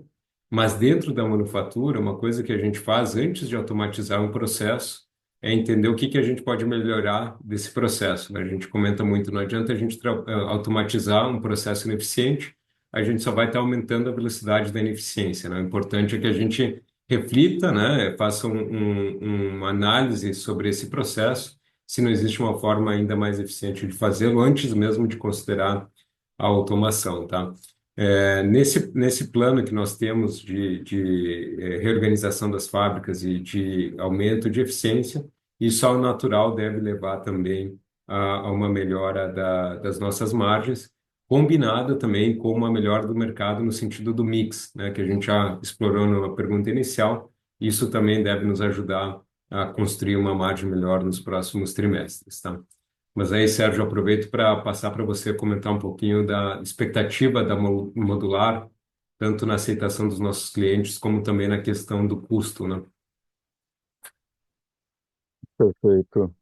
Mas dentro da manufatura, uma coisa que a gente faz antes de automatizar um processo é entender o que a gente pode melhorar desse processo, né? A gente comenta muito, não adianta a gente automatizar um processo ineficiente, a gente só vai estar aumentando a velocidade da ineficiência, né? O importante é que a gente reflita, né, faça uma análise sobre esse processo, se não existe uma forma ainda mais eficiente de fazê-lo antes mesmo de considerar a automação, tá? Nesse plano que nós temos de reorganização das fábricas e de aumento de eficiência, isso ao natural deve levar também a uma melhora das nossas margens, combinado também com uma melhora do mercado no sentido do mix, né, que a gente já explorou na pergunta inicial. Isso também deve nos ajudar a construir uma margem melhor nos próximos trimestres, tá? Mas aí, Sérgio, eu aproveito para passar para você comentar um pouquinho da expectativa da modular, tanto na aceitação dos nossos clientes, como também na questão do custo, né? Perfeito.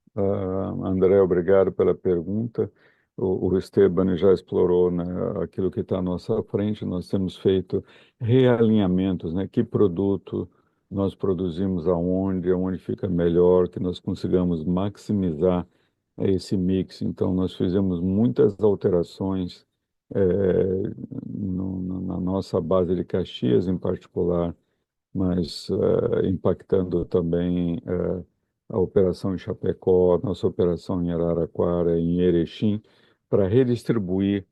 André, obrigado pela pergunta. O Esteban já explorou, né, aquilo que está à nossa frente. Nós temos feito realinhamentos, né? Que produto nós produzimos aonde fica melhor, que nós consigamos maximizar esse mix. Então, nós fizemos muitas alterações na nossa base de Caxias, em particular, mas impactando também a operação em Chapecó, nossa operação em Araraquara, em Erechim, para redistribuir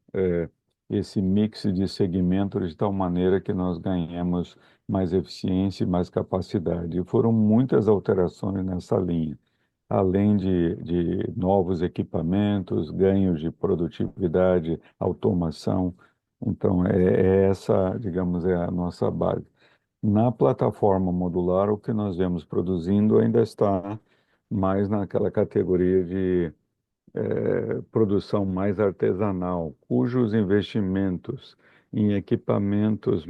esse mix de segmentos de tal maneira que nós ganhemos mais eficiência e mais capacidade. E foram muitas alterações nessa linha, além de novos equipamentos, ganhos de produtividade, automação. Então, essa, digamos, é a nossa base. Na plataforma modular, o que nós vemos produzindo ainda está mais naquela categoria de produção mais artesanal, cujos investimentos em equipamentos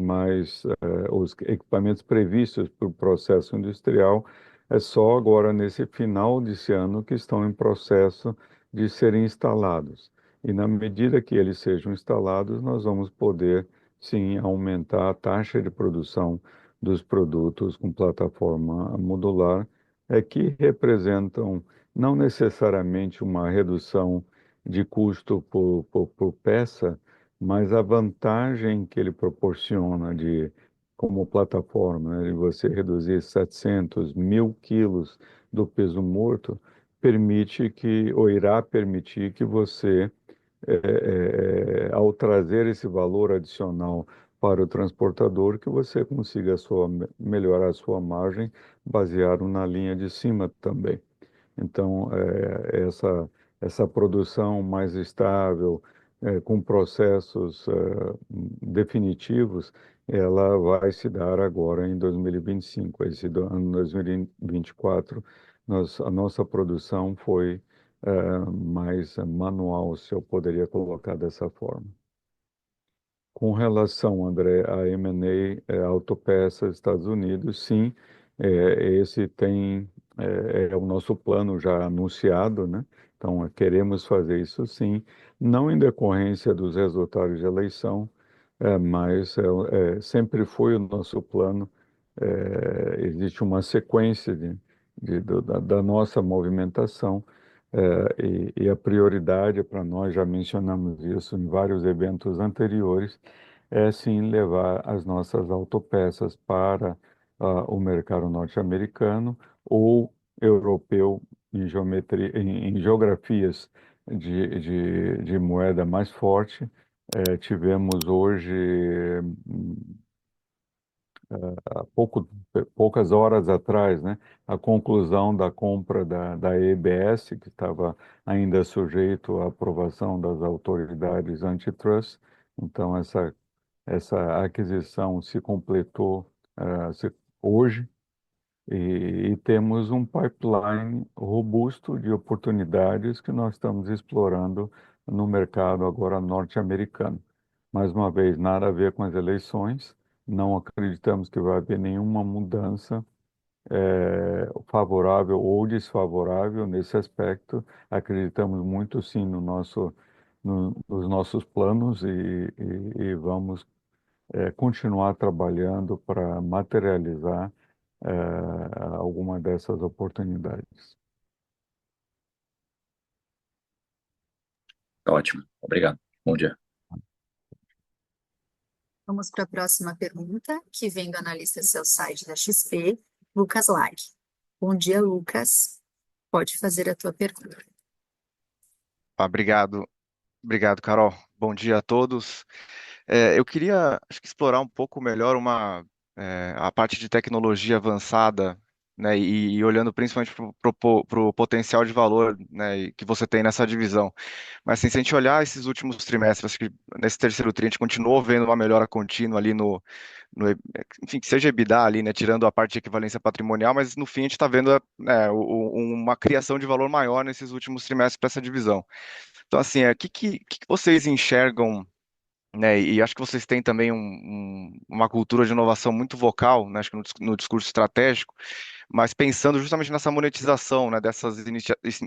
os equipamentos previstos para o processo industrial, é só agora nesse final desse ano que estão em processo de serem instalados. E na medida que eles sejam instalados, nós vamos poder, sim, aumentar a taxa de produção dos produtos com plataforma modular, que representam não necessariamente uma redução de custo por peça, mas a vantagem que ele proporciona como plataforma, né, de você reduzir 700, 1.000 quilos do peso morto, ou irá permitir que você, ao trazer esse valor adicional para o transportador, que você consiga melhorar a sua margem baseado na linha de cima também. Então, essa produção mais estável, com processos definitivos, ela vai se dar agora em 2025. Esse ano 2024, a nossa produção foi mais manual, se eu poderia colocar dessa forma. Com relação, André, a M&A, Autopeças Estados Unidos, sim, esse é o nosso plano já anunciado, né? Então, queremos fazer isso sim, não em decorrência dos resultados de eleição, mas sempre foi o nosso plano. Existe uma sequência da nossa movimentação, e a prioridade para nós, já mencionamos isso em vários eventos anteriores, é sim levar as nossas autopeças para o mercado norte-americano ou europeu em geografias de moeda mais forte. Tivemos hoje, há poucas horas atrás, né, a conclusão da compra da EBS, que estava ainda sujeito à aprovação das autoridades antitrust. Então, essa aquisição se completou hoje, e temos um pipeline robusto de oportunidades que nós estamos explorando no mercado agora norte-americano. Mais uma vez, nada a ver com as eleições, não acreditamos que vai haver nenhuma mudança favorável ou desfavorável nesse aspecto. Acreditamos muito sim nos nossos planos, e vamos continuar trabalhando para materializar alguma dessas oportunidades. Ótimo, obrigado. Bom dia. Vamos para a próxima pergunta, que vem do analista sell-side da XP, Lucas Lag. Bom dia, Lucas. Pode fazer a tua pergunta. Obrigado, Carol. Bom dia a todos. Eu queria, acho que explorar um pouco melhor a parte de tecnologia avançada, né, e olhando principalmente para o potencial de valor, né, que você tem nessa divisão. Mas assim, se a gente olhar esses últimos trimestres, acho que nesse terceiro tri a gente continuou vendo uma melhora contínua ali enfim, que seja EBITDA ali, né, tirando a parte de equivalência patrimonial, mas no fim a gente está vendo, né, uma criação de valor maior nesses últimos trimestres para essa divisão. Então, assim, o que vocês enxergam, né? E acho que vocês têm também uma cultura de inovação muito vocal, né? Acho que no discurso estratégico, mas pensando justamente nessa monetização, né? Dessas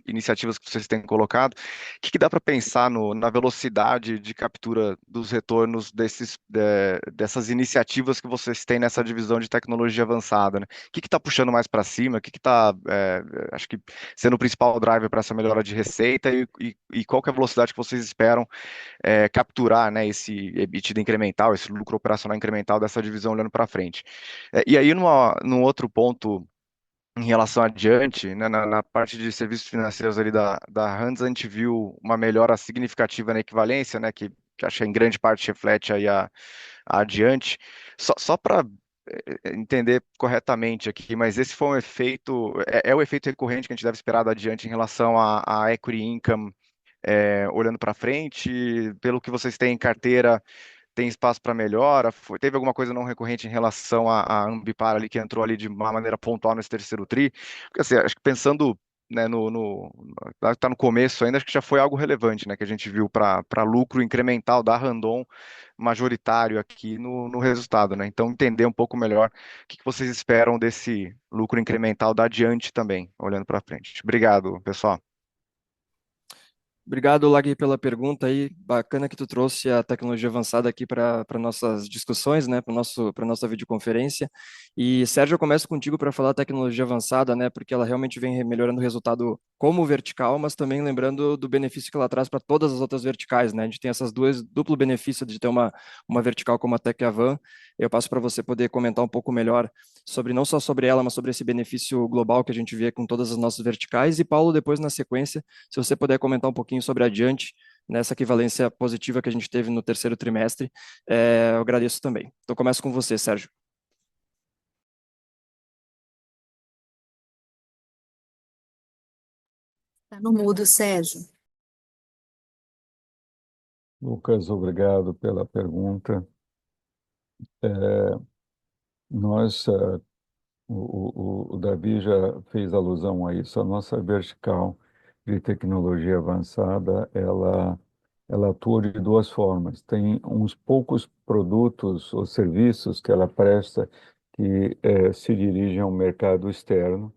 iniciativas que vocês têm colocado, o que dá para pensar na velocidade de captura dos retornos dessas iniciativas que vocês têm nessa divisão de tecnologia avançada, né? O que está puxando mais para cima? O que está, acho que, sendo o principal driver para essa melhora de receita e qual que é a velocidade que vocês esperam capturar, né, esse EBITDA incremental, esse lucro operacional incremental dessa divisão olhando para frente. E aí, num outro ponto em relação adiante, né, na parte de serviços financeiros ali da Rands, a gente viu uma melhora significativa na equivalência, né, que acho que em grande parte reflete aí a adiante. Só para entender corretamente aqui, mas esse foi um efeito, é o efeito recorrente que a gente deve esperar da adiante em relação à equity income, olhando para frente, pelo que vocês têm em carteira, tem espaço para melhora? Teve alguma coisa não recorrente em relação à Ambipar ali, que entrou ali de uma maneira pontual nesse terceiro tri? Porque assim, acho que pensando, né, tá no começo ainda, acho que já foi algo relevante, né, que a gente viu para lucro incremental da Randon majoritário aqui no resultado, né? Então, entender um pouco melhor o que vocês esperam desse lucro incremental da Adiante também, olhando para frente. Obrigado, pessoal. Obrigado, Lag, pela pergunta aí. Bacana que tu trouxe a tecnologia avançada aqui para nossas discussões, né, para nossa videoconferência. E Sérgio, eu começo contigo para falar da tecnologia avançada, né, porque ela realmente vem melhorando o resultado como vertical, mas também lembrando do benefício que ela traz para todas as outras verticais, né? A gente tem essas duas duplo benefício de ter uma vertical como a Tech Avan. Eu passo para você poder comentar um pouco melhor sobre não só sobre ela, mas sobre esse benefício global que a gente vê com todas as nossas verticais. E Paulo, depois na sequência, se você puder comentar um pouquinho sobre Adiante, nessa equivalência positiva que a gente teve no terceiro trimestre, eu agradeço também. Então, começo com você, Sérgio. Está no mudo, Sérgio. Lucas, obrigado pela pergunta. Nós, o Davi já fez alusão a isso, a nossa vertical de tecnologia avançada, ela atua de duas formas. Tem uns poucos produtos ou serviços que ela presta que se dirigem ao mercado externo,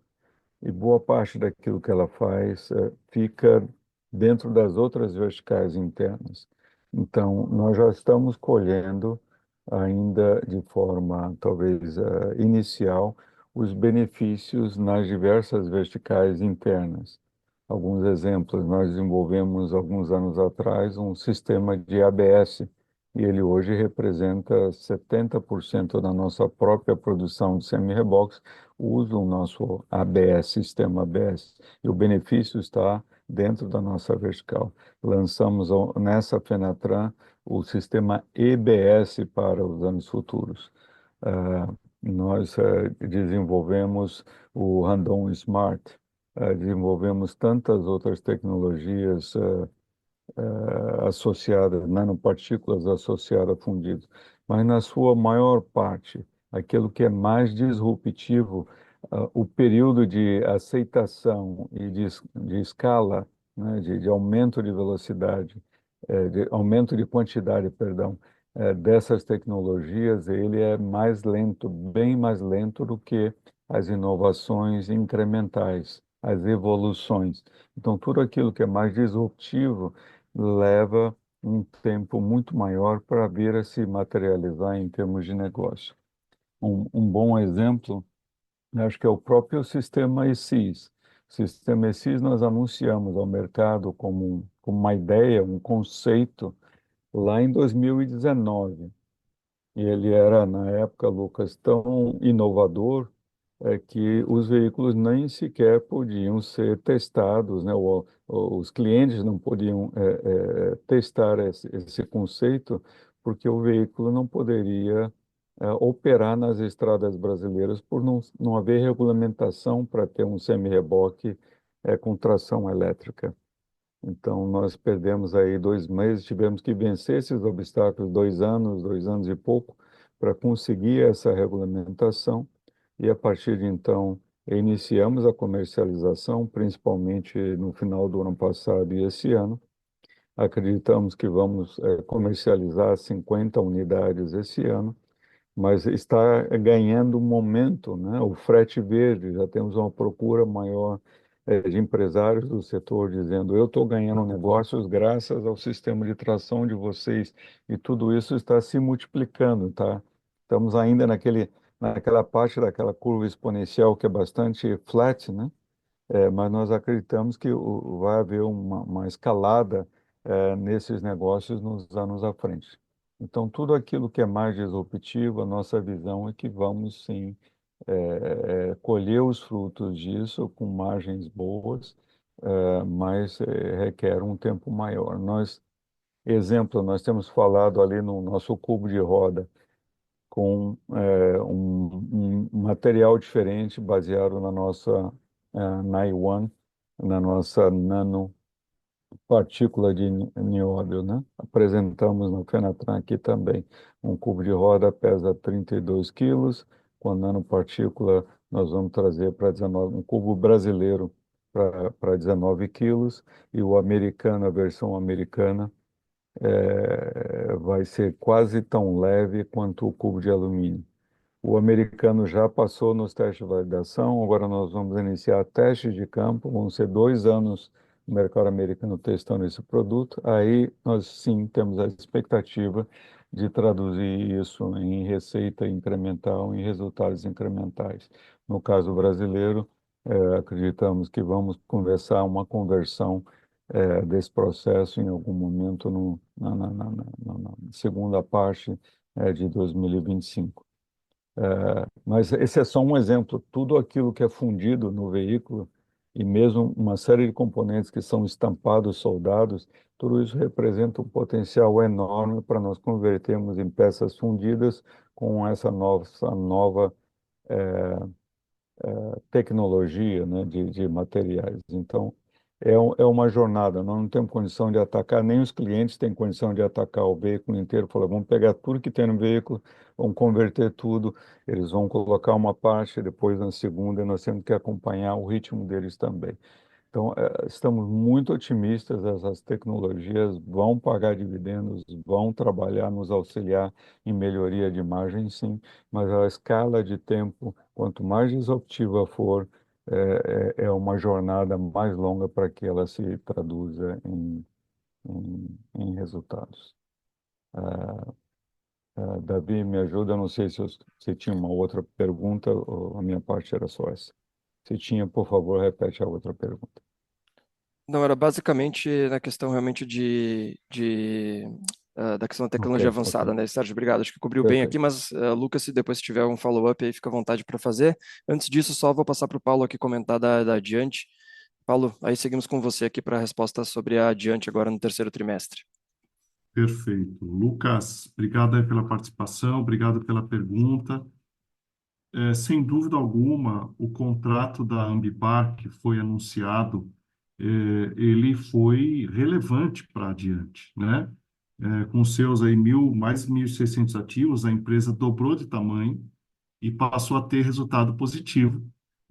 e boa parte daquilo que ela faz fica dentro das outras verticais internas. Então, nós já estamos colhendo, ainda de forma talvez inicial, os benefícios nas diversas verticais internas. Alguns exemplos: nós desenvolvemos alguns anos atrás um sistema de ABS, e ele hoje representa 70% da nossa própria produção de semi-reboques, usa o nosso ABS, sistema ABS, e o benefício está dentro da nossa vertical. Lançamos nessa Fenatran o sistema EBS para os anos futuros. Nós desenvolvemos o Randon Smart, desenvolvemos tantas outras tecnologias associadas, nanopartículas associadas a fundidos, mas na sua maior parte, aquilo que é mais disruptivo, o período de aceitação e de escala, né, de aumento de velocidade, de aumento de quantidade, perdão, dessas tecnologias, ele é mais lento, bem mais lento do que as inovações incrementais, as evoluções. Então, tudo aquilo que é mais disruptivo leva um tempo muito maior para vir a se materializar em termos de negócio. Um bom exemplo, acho que é o próprio sistema ESIS. O sistema ESIS nós anunciamos ao mercado como uma ideia, um conceito, lá em 2019. E ele era, na época, Lucas, tão inovador que os veículos nem sequer podiam ser testados, né? Os clientes não podiam testar esse conceito, porque o veículo não poderia operar nas estradas brasileiras por não haver regulamentação para ter um semi-reboque com tração elétrica. Então, nós perdemos aí 2 meses, tivemos que vencer esses obstáculos, 2 anos e pouco, para conseguir essa regulamentação. E a partir de então, iniciamos a comercialização, principalmente no final do ano passado e esse ano. Acreditamos que vamos comercializar 50 unidades esse ano, mas está ganhando momento, né? O frete verde, já temos uma procura maior de empresários do setor dizendo: eu estou ganhando negócios graças ao sistema de tração de vocês, e tudo isso está se multiplicando, tá? Estamos ainda naquela parte daquela curva exponencial que é bastante flat, né? Mas nós acreditamos que vai haver uma escalada nesses negócios nos anos à frente. Então, tudo aquilo que é mais disruptivo, a nossa visão é que vamos sim colher os frutos disso com margens boas, mas requer um tempo maior. Exemplo, nós temos falado ali no nosso cubo de roda com um material diferente baseado na nossa Nai-One, na nossa nano partícula de nióbio, né? Apresentamos no Fenatran aqui também. Um cubo de roda pesa 32 quilos, com a nanopartícula nós vamos trazer para 19, um cubo brasileiro para 19 quilos, e o americano, a versão americana, vai ser quase tão leve quanto o cubo de alumínio. O americano já passou nos testes de validação, agora nós vamos iniciar testes de campo, vão ser 2 anos no mercado americano testando esse produto. Aí nós sim temos a expectativa de traduzir isso em receita incremental, em resultados incrementais. No caso brasileiro, acreditamos que vamos conversar uma conversão desse processo em algum momento na segunda parte de 2025. Mas esse é só um exemplo. Tudo aquilo que é fundido no veículo e mesmo uma série de componentes que são estampados, soldados, tudo isso representa um potencial enorme para nós convertermos em peças fundidas com essa nova tecnologia, né, de materiais. Então, é uma jornada. Nós não temos condição de atacar, nem os clientes têm condição de atacar o veículo inteiro. Falar: vamos pegar tudo que tem no veículo, vamos converter tudo. Eles vão colocar uma parte, depois na segunda, e nós temos que acompanhar o ritmo deles também. Então, estamos muito otimistas. Essas tecnologias vão pagar dividendos, vão trabalhar, nos auxiliar em melhoria de margem, sim, mas a escala de tempo, quanto mais disruptiva for, é uma jornada mais longa para que ela se traduza em resultados. Davi, me ajuda, não sei se tinha uma outra pergunta ou a minha parte era só essa. Se tinha, por favor, repete a outra pergunta. Não, era basicamente na questão realmente da questão da tecnologia avançada, né? Sérgio, obrigado. Acho que cobriu bem aqui, mas Lucas, se depois tiver um follow-up aí, fica à vontade para fazer. Antes disso, só vou passar para o Paulo aqui comentar da Adiante. Paulo, aí seguimos com você aqui para a resposta sobre a Adiante agora no terceiro trimestre. Perfeito. Lucas, obrigado aí pela participação, obrigado pela pergunta. Sem dúvida alguma, o contrato da Ambipar que foi anunciado, ele foi relevante para Adiante, né? Com seus aí mais de 1.600 ativos, a empresa dobrou de tamanho e passou a ter resultado positivo,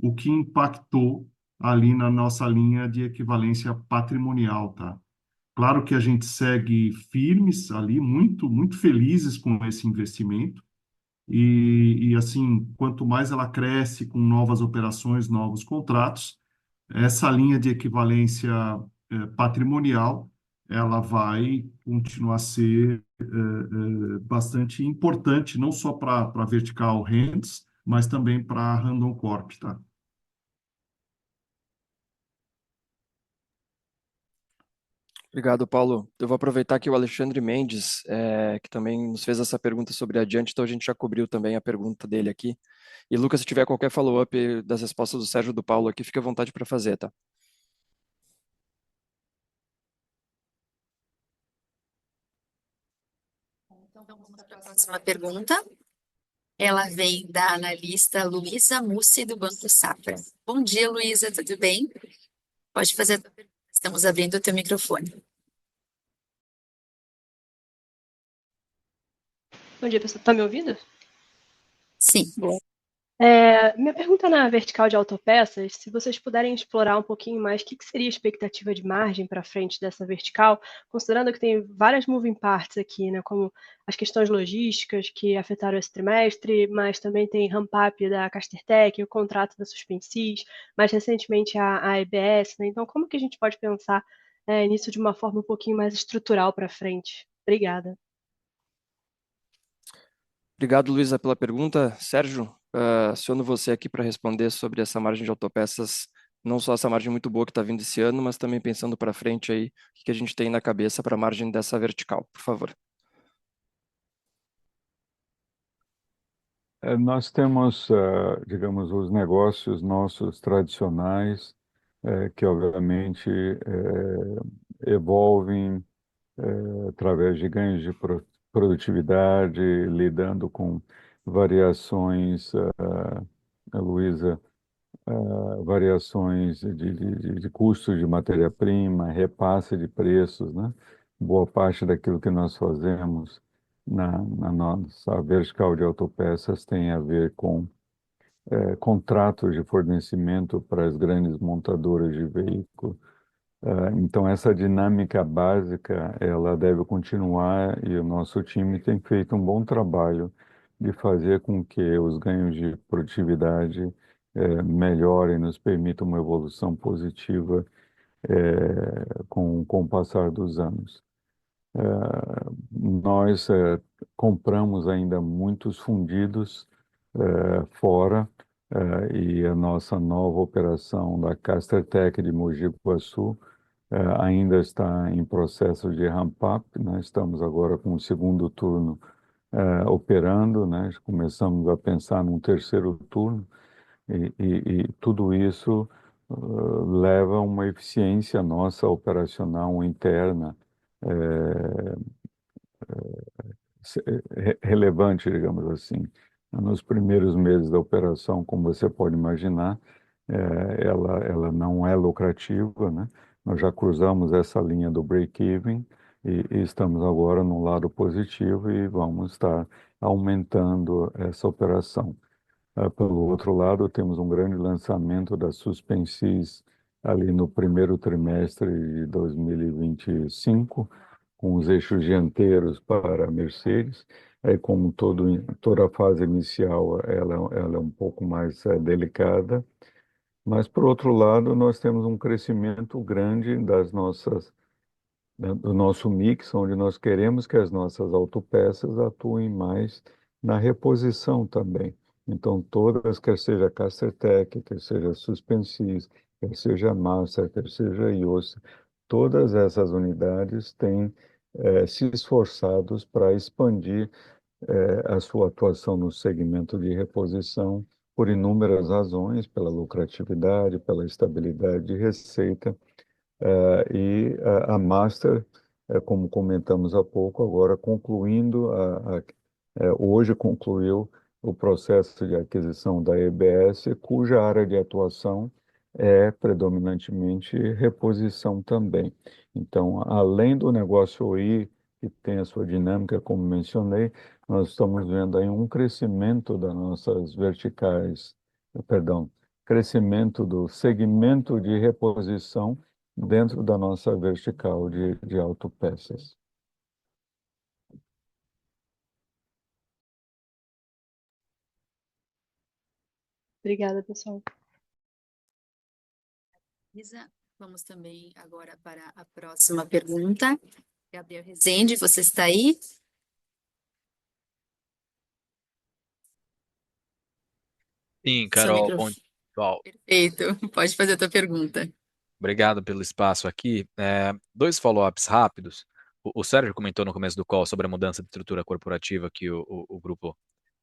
o que impactou ali na nossa linha de equivalência patrimonial, tá? Claro que a gente segue firmes ali, muito, muito felizes com esse investimento. E assim, quanto mais ela cresce com novas operações, novos contratos, essa linha de equivalência patrimonial, ela vai continuar a ser bastante importante, não só para Vertical Hands, mas também para a Randon Corp, tá? Obrigado, Paulo. Eu vou aproveitar que o Alexandre Mendes, que também nos fez essa pergunta sobre adiante, então a gente já cobriu também a pergunta dele aqui. E Lucas, se tiver qualquer follow-up das respostas do Sérgio e do Paulo aqui, fique à vontade para fazer, tá? Então, vamos para a próxima pergunta. Ela vem da analista Luísa Mussi, do Banco Safra. Bom dia, Luísa, tudo bem? Pode fazer a tua pergunta. Estamos abrindo o teu microfone. Bom dia, pessoal. Tá me ouvindo? Sim. Minha pergunta na vertical de autopeças, se vocês puderem explorar um pouquinho mais, o que seria a expectativa de margem para frente dessa vertical, considerando que tem várias moving parts aqui, né, como as questões logísticas que afetaram esse trimestre, mas também tem ramp-up da Castertech, o contrato da Suspensys, mais recentemente a EBS, né? Então, como que a gente pode pensar nisso de uma forma um pouquinho mais estrutural para frente? Obrigada. Obrigado, Luísa, pela pergunta. Sérgio, aciono você aqui para responder sobre essa margem de autopeças, não só essa margem muito boa que está vindo esse ano, mas também pensando para frente aí, o que a gente tem na cabeça para a margem dessa vertical, por favor. Nós temos, digamos, os negócios nossos tradicionais, que obviamente evolvem através de ganhos de produtividade, lidando com variações, Luísa, variações de custos de matéria-prima, repasse de preços, né? Boa parte daquilo que nós fazemos na nossa vertical de autopeças tem a ver com contratos de fornecimento para as grandes montadoras de veículos. Então, essa dinâmica básica, ela deve continuar e o nosso time tem feito um bom trabalho de fazer com que os ganhos de produtividade melhorem, nos permitam uma evolução positiva com o passar dos anos. Nós compramos ainda muitos fundidos fora e a nossa nova operação da Castertech de Mogi Guaçu ainda está em processo de ramp-up, né? Estamos agora com o segundo turno operando, né? Começamos a pensar num terceiro turno e tudo isso leva a uma eficiência nossa operacional interna relevante, digamos assim. Nos primeiros meses da operação, como você pode imaginar, ela não é lucrativa, né? Nós já cruzamos essa linha do break-even e estamos agora no lado positivo e vamos estar aumentando essa operação. Pelo outro lado, temos um grande lançamento da Suspensys ali no primeiro trimestre de 2025, com os eixos dianteiros para a Mercedes. Aí, como toda a fase inicial, ela é um pouco mais delicada. Mas, por outro lado, nós temos um crescimento grande do nosso mix, onde nós queremos que as nossas autopeças atuem mais na reposição também. Então, todas, quer seja Castertech, quer seja Suspensys, quer seja Master, quer seja Iosa, todas essas unidades têm se esforçados para expandir a sua atuação no segmento de reposição por inúmeras razões, pela lucratividade, pela estabilidade de receita, a Master, como comentamos há pouco, agora concluindo, hoje concluiu o processo de aquisição da EBS, cuja área de atuação é predominantemente reposição também. Então, além do negócio OI, que tem a sua dinâmica, como mencionei, nós estamos vendo aí um crescimento das nossas verticais, perdão, crescimento do segmento de reposição dentro da nossa vertical de autopeças. Obrigada, pessoal. Isa, vamos também agora para a próxima pergunta. Gabriel Rezende, você está aí? Sim, Seu Carol, bom microfone. dia, pessoal. Perfeito, pode fazer a tua pergunta. Obrigado pelo espaço aqui. Dois follow-ups rápidos. O Sérgio comentou no começo do call sobre a mudança de estrutura corporativa que o grupo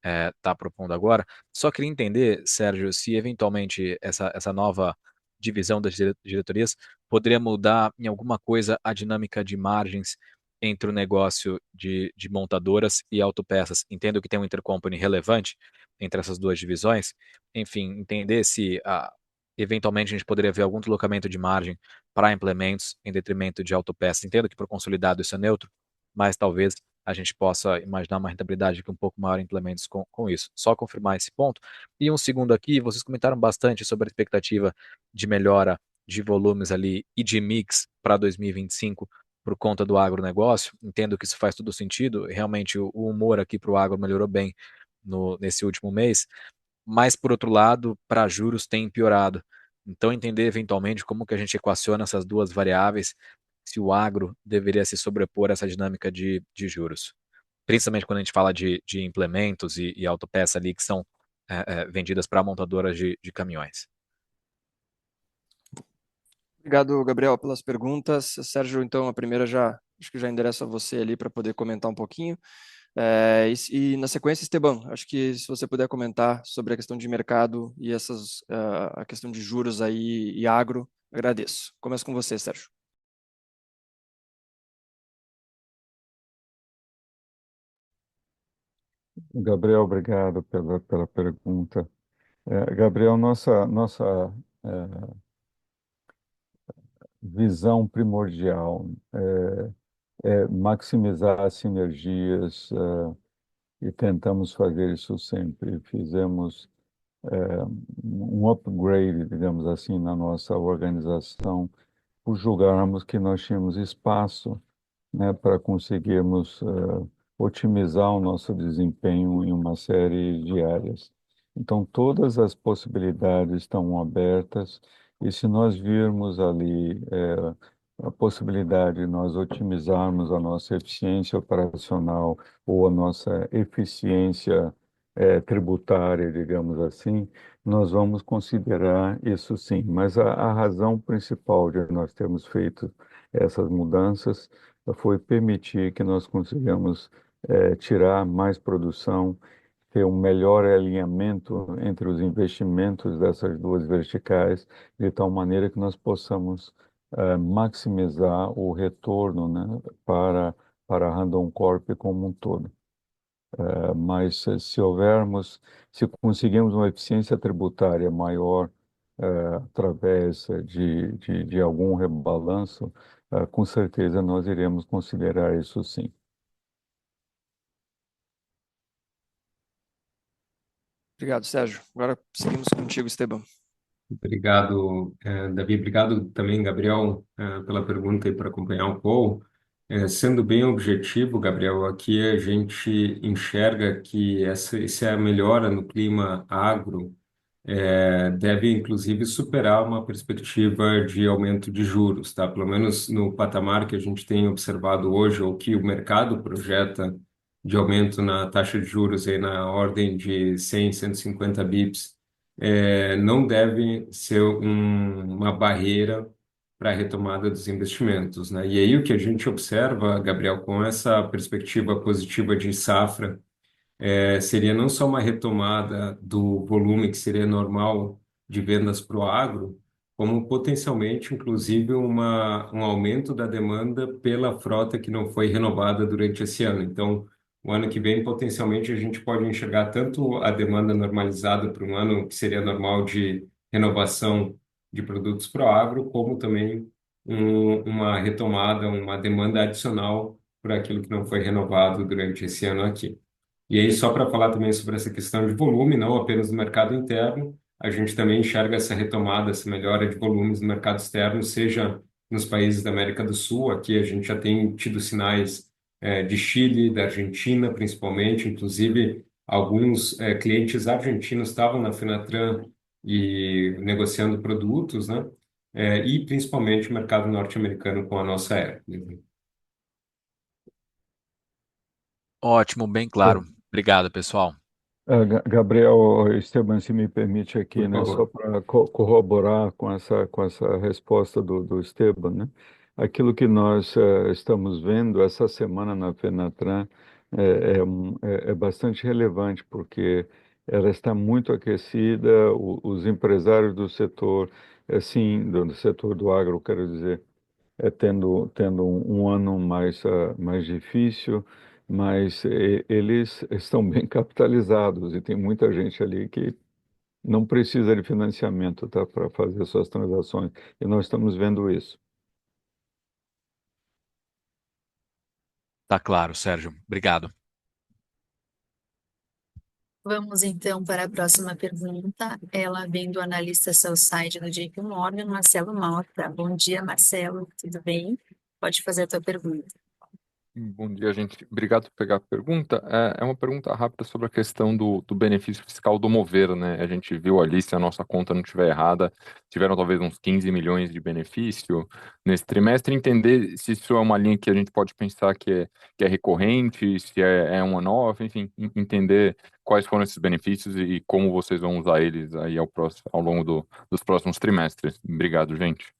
está propondo agora. Só queria entender, Sérgio, se eventualmente essa nova divisão das diretorias poderia mudar em alguma coisa a dinâmica de margens entre o negócio de montadoras e autopeças. Entendo que tem um intercompany relevante entre essas duas divisões. Enfim, entender se eventualmente a gente poderia ver algum deslocamento de margem para implementos em detrimento de autopeças. Entendo que para o consolidado isso é neutro, mas talvez a gente possa imaginar uma rentabilidade um pouco maior em implementos com isso. Só confirmar esse ponto. E um segundo aqui, vocês comentaram bastante sobre a expectativa de melhora de volumes ali e de mix para 2025 por conta do agronegócio. Entendo que isso faz todo sentido. Realmente o humor aqui para o agro melhorou bem nesse último mês, mas por outro lado, para juros tem piorado. Então entender eventualmente como que a gente equaciona essas duas variáveis, se o agro deveria se sobrepor a essa dinâmica de juros. Principalmente quando a gente fala de implementos e autopeça ali que são vendidas para montadoras de caminhões. Obrigado, Gabriel, pelas perguntas. Sérgio, então, a primeira acho que já endereço a você ali para poder comentar um pouquinho. E na sequência, Esteban, acho que se você puder comentar sobre a questão de mercado e a questão de juros aí e agro, agradeço. Começo com você, Sérgio. Gabriel, obrigado pela pergunta. Gabriel, nossa visão primordial é maximizar as sinergias e tentamos fazer isso sempre. Fizemos um upgrade, digamos assim, na nossa organização, por julgarmos que nós tínhamos espaço, né, para conseguirmos otimizar o nosso desempenho em uma série de áreas. Então, todas as possibilidades estão abertas e se nós virmos ali a possibilidade de nós otimizarmos a nossa eficiência operacional ou a nossa eficiência tributária, digamos assim, nós vamos considerar isso sim. Mas a razão principal de nós termos feito essas mudanças foi permitir que nós consigamos tirar mais produção, ter um melhor alinhamento entre os investimentos dessas duas verticais, de tal maneira que nós possamos maximizar o retorno, né, para a Randon Corp como um todo. Mas se conseguirmos uma eficiência tributária maior através de algum rebalanço, com certeza nós iremos considerar isso sim. Obrigado, Sérgio. Agora seguimos contigo, Esteban. Obrigado, Davi. Obrigado também, Gabriel, pela pergunta e por acompanhar o call. Sendo bem objetivo, Gabriel, aqui a gente enxerga que essa é melhora no clima agro deve, inclusive, superar uma perspectiva de aumento de juros, tá? Pelo menos no patamar que a gente tem observado hoje, ou que o mercado projeta de aumento na taxa de juros aí na ordem de 100, 150 bips, não deve ser uma barreira para a retomada dos investimentos, né? E aí o que a gente observa, Gabriel, com essa perspectiva positiva de safra, seria não só uma retomada do volume que seria normal de vendas para o agro, como potencialmente, inclusive, um aumento da demanda pela frota que não foi renovada durante esse ano. Então, o ano que vem, potencialmente, a gente pode enxergar tanto a demanda normalizada para um ano que seria normal de renovação de produtos para o agro, como também uma retomada, uma demanda adicional para aquilo que não foi renovado durante esse ano aqui. E aí, só para falar também sobre essa questão de volume, não apenas no mercado interno, a gente também enxerga essa retomada, essa melhora de volumes no mercado externo, seja nos países da América do Sul, aqui a gente já tem tido sinais de Chile, da Argentina, principalmente, inclusive alguns clientes argentinos estavam na Fenatran e negociando produtos, né? E principalmente o mercado norte-americano com a nossa Hercules. Ótimo, bem claro. Obrigado, pessoal. Gabriel, Esteban, se me permite aqui, Por né, favor. só para corroborar com essa resposta do Esteban, né? Aquilo que nós estamos vendo essa semana na Fenatran é bastante relevante, porque ela está muito aquecida, os empresários do setor, assim, do setor do agro, quero dizer, tendo um ano mais difícil, mas eles estão bem capitalizados e tem muita gente ali que não precisa de financiamento, tá, para fazer suas transações. E nós estamos vendo isso. Tá claro, Sérgio. Obrigado. Vamos então para a próxima pergunta. Ela vem do analista sell-side do JP Morgan, Marcelo Mota. Bom dia, Marcelo. Tudo bem? Pode fazer a tua pergunta. Bom dia, gente. Obrigado por pegar a pergunta. É uma pergunta rápida sobre a questão do benefício fiscal do Mover, né? A gente viu ali, se a nossa conta não estiver errada, tiveram talvez uns 15 milhões de benefício nesse trimestre. Entender se isso é uma linha que a gente pode pensar que é recorrente, se é uma nova, enfim, entender quais foram esses benefícios e como vocês vão usar eles aí ao longo dos próximos trimestres. Obrigado, gente.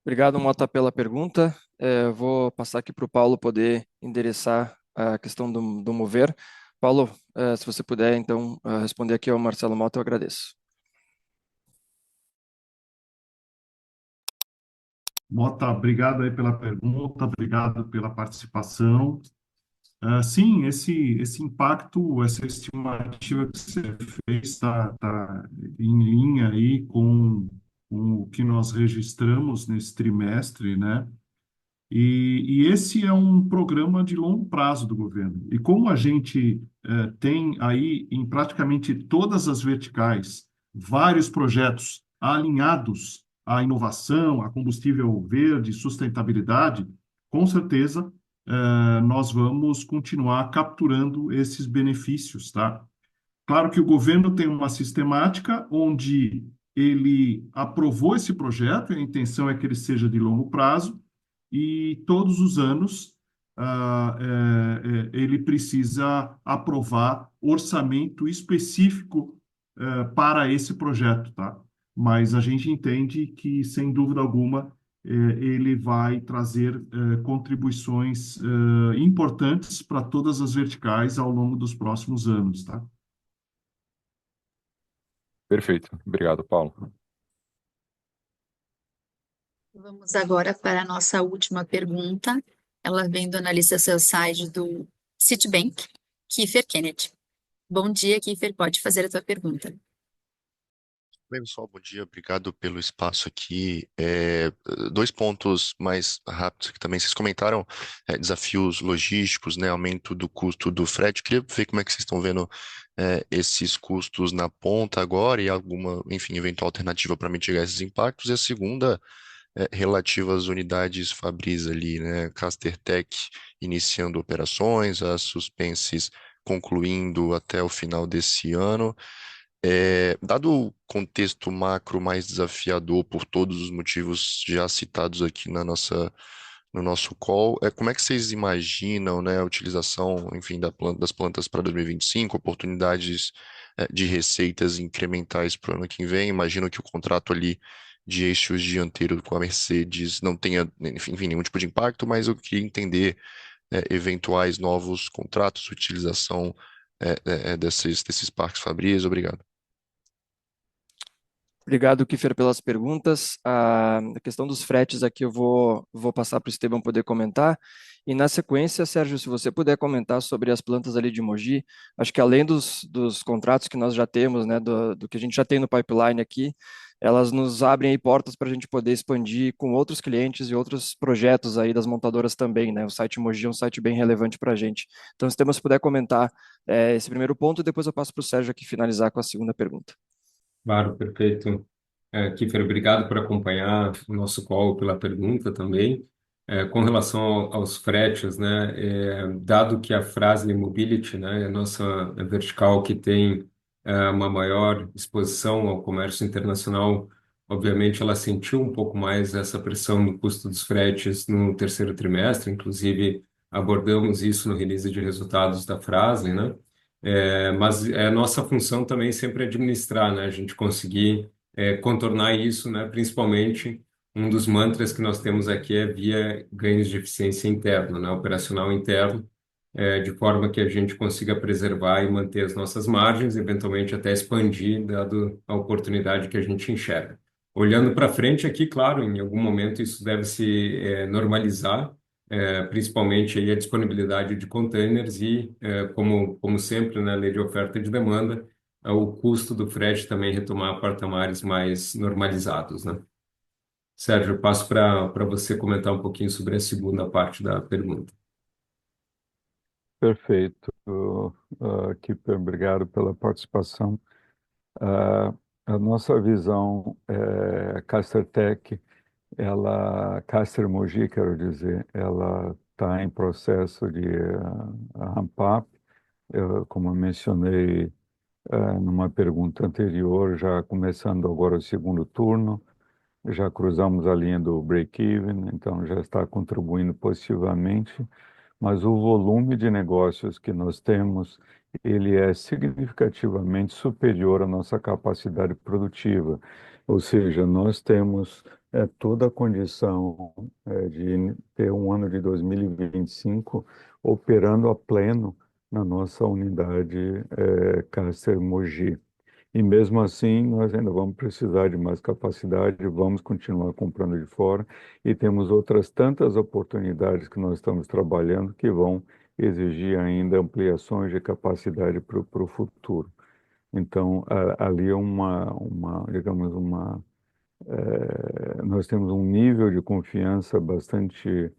Obrigado, Mota, pela pergunta. Vou passar aqui para o Paulo poder endereçar a questão do Mover. Paulo, se você puder, então, responder aqui ao Marcelo Mota, eu agradeço. Mota, obrigado aí pela pergunta, obrigado pela participação. Sim, esse impacto, essa estimativa que você fez está em linha aí com o que nós registramos nesse trimestre, né? E esse é um programa de longo prazo do governo. E como a gente tem aí em praticamente todas as verticais vários projetos alinhados à inovação, a combustível verde, sustentabilidade, com certeza nós vamos continuar capturando esses benefícios, tá? Claro que o governo tem uma sistemática onde ele aprovou esse projeto, e a intenção é que ele seja de longo prazo, e todos os anos ele precisa aprovar orçamento específico para esse projeto, tá? Mas a gente entende que, sem dúvida alguma, ele vai trazer contribuições importantes para todas as verticais ao longo dos próximos anos, tá? Perfeito. Obrigado, Paulo. Vamos agora para a nossa última pergunta. Ela vem do analista sell-side do Citibank, Kiefer Kennedy. Bom dia, Kiefer. Pode fazer a tua pergunta. Bem, pessoal, bom dia. Obrigado pelo espaço aqui. Dois pontos mais rápidos aqui também. Vocês comentaram desafios logísticos, né, aumento do custo do frete. Queria ver como é que vocês estão vendo esses custos na ponta agora e alguma, enfim, eventual alternativa para mitigar esses impactos. E a segunda, relativa às unidades Fabris ali, né, Castertech iniciando operações, as Suspenses concluindo até o final desse ano. Dado o contexto macro mais desafiador por todos os motivos já citados aqui no nosso call, como é que vocês imaginam, né, a utilização, enfim, das plantas para 2025, oportunidades de receitas incrementais para o ano que vem? Imagino que o contrato ali de eixos dianteiro com a Mercedes não tenha, enfim, nenhum tipo de impacto, mas eu queria entender eventuais novos contratos, utilização desses parques Fabris. Obrigado. Obrigado, Kiefer, pelas perguntas. A questão dos fretes aqui eu vou passar para o Esteban poder comentar. E na sequência, Sérgio, se você puder comentar sobre as plantas ali de Mogi, acho que além dos contratos que nós já temos, né, do que a gente já tem no pipeline aqui, elas nos abrem aí portas para a gente poder expandir com outros clientes e outros projetos aí das montadoras também, né? O site Mogi é um site bem relevante para a gente. Então, Esteban, se puder comentar esse primeiro ponto, e depois eu passo para o Sérgio aqui finalizar com a segunda pergunta. Claro, perfeito. Kiefer, obrigado por acompanhar o nosso call, pela pergunta também. Com relação aos fretes, né, dado que a Fras-le Mobility, né, é a nossa vertical que tem uma maior exposição ao comércio internacional, obviamente ela sentiu um pouco mais essa pressão no custo dos fretes no terceiro trimestre, inclusive abordamos isso no release de resultados da Fras-le, né? Mas é nossa função também sempre administrar, né? A gente conseguir contornar isso, né? Principalmente um dos mantras que nós temos aqui é via ganhos de eficiência interna, né? Operacional interno, de forma que a gente consiga preservar e manter as nossas margens, eventualmente até expandir, dado a oportunidade que a gente enxerga. Olhando para frente aqui, claro, em algum momento isso deve se normalizar, principalmente aí a disponibilidade de containers e, como sempre, na lei de oferta e de demanda, o custo do frete também retomar patamares mais normalizados, né? Sérgio, eu passo para você comentar um pouquinho sobre a segunda parte da pergunta. Perfeito. Kipper, obrigado pela participação. A nossa visão é Castertech, Caster Mogi, quero dizer, ela está em processo de ramp-up. Como eu mencionei numa pergunta anterior, já começando agora o segundo turno, já cruzamos a linha do break-even, então já está contribuindo positivamente, mas o volume de negócios que nós temos, ele é significativamente superior à nossa capacidade produtiva, ou seja, nós temos toda a condição de ter um ano de 2025 operando a pleno na nossa unidade Caster Mogi. E mesmo assim, nós ainda vamos precisar de mais capacidade, vamos continuar comprando de fora e temos outras tantas oportunidades que nós estamos trabalhando que vão exigir ainda ampliações de capacidade para o futuro. Então, ali é digamos, nós temos um nível de confiança bastante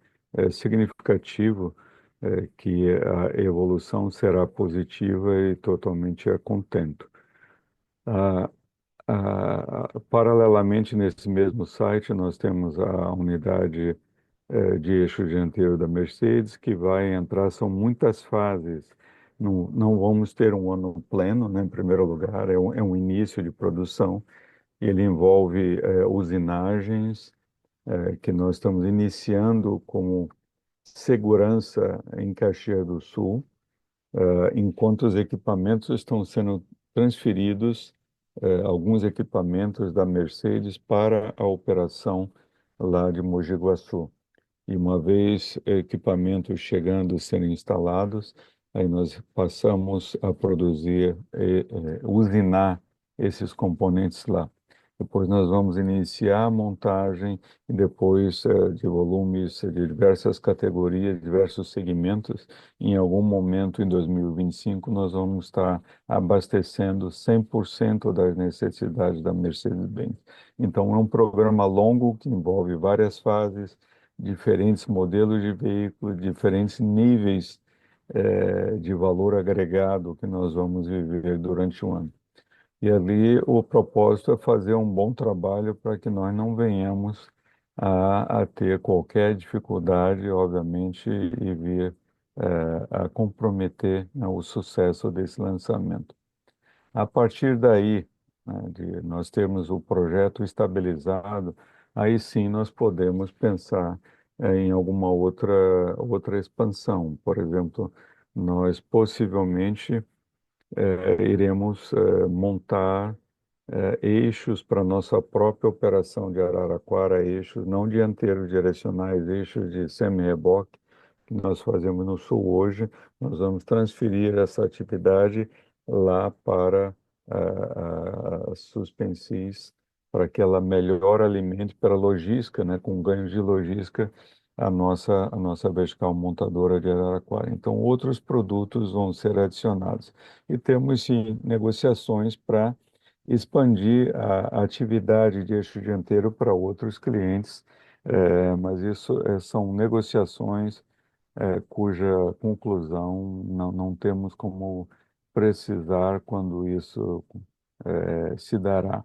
significativo que a evolução será positiva e totalmente contento. Paralelamente, nesse mesmo site, nós temos a unidade de eixo dianteiro da Mercedes, que vai entrar, são muitas fases. Não vamos ter um ano pleno, né, em primeiro lugar, é um início de produção. Ele envolve usinagens, que nós estamos iniciando como segurança em Caxias do Sul, enquanto os equipamentos estão sendo transferidos, alguns equipamentos da Mercedes para a operação lá de Mogi Guaçu. E uma vez equipamentos chegando, sendo instalados, aí nós passamos a produzir, usinar esses componentes lá. Depois nós vamos iniciar a montagem e depois de volumes de diversas categorias, diversos segmentos. Em algum momento em 2025 nós vamos estar abastecendo 100% das necessidades da Mercedes-Benz. Então é um programa longo que envolve várias fases, diferentes modelos de veículos, diferentes níveis de valor agregado que nós vamos viver durante o ano. E ali o propósito é fazer um bom trabalho para que nós não venhamos a ter qualquer dificuldade, obviamente, e vir a comprometer, né, o sucesso desse lançamento. A partir daí, né, de nós termos o projeto estabilizado, aí sim nós podemos pensar em alguma outra expansão. Por exemplo, nós possivelmente iremos montar eixos para nossa própria operação de Araraquara, eixos não dianteiros direcionais, eixos de semi-reboque, que nós fazemos no Sul hoje. Nós vamos transferir essa atividade lá para a Suspensis, para que ela melhor alimente para a logística, né, com ganhos de logística, a nossa vertical montadora de Araraquara. Então, outros produtos vão ser adicionados. E temos, sim, negociações para expandir a atividade de eixo dianteiro para outros clientes, mas isso são negociações cuja conclusão não temos como precisar quando isso se dará.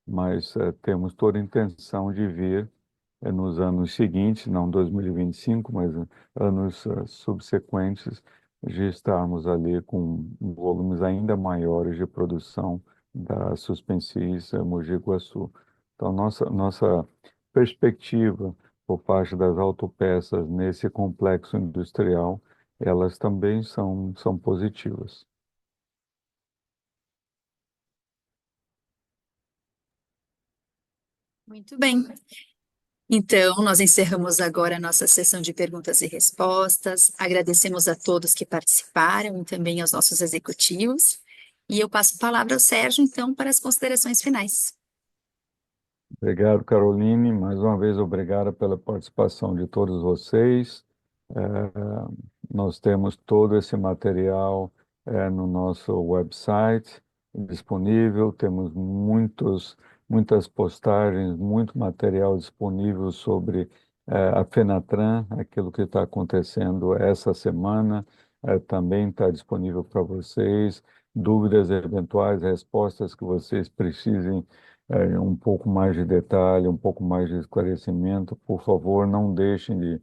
Mas temos toda a intenção de vir nos anos seguintes, não 2025, mas anos subsequentes, de estarmos ali com volumes ainda maiores de produção da Suspensis Mogi Guaçu. Então, nossa perspectiva por parte das autopeças nesse complexo industrial, elas também são positivas. Muito bem. Então, nós encerramos agora a nossa sessão de perguntas e respostas. Agradecemos a todos que participaram e também aos nossos executivos. E eu passo a palavra ao Sérgio, então, para as considerações finais. Obrigado, Caroline. Mais uma vez, obrigado pela participação de todos vocês. Nós temos todo esse material no nosso website disponível, temos muitas postagens, muito material disponível sobre a Fenatran, aquilo que está acontecendo essa semana, também está disponível para vocês. Dúvidas eventuais, respostas que vocês precisem, um pouco mais de detalhe, um pouco mais de esclarecimento, por favor, não deixem de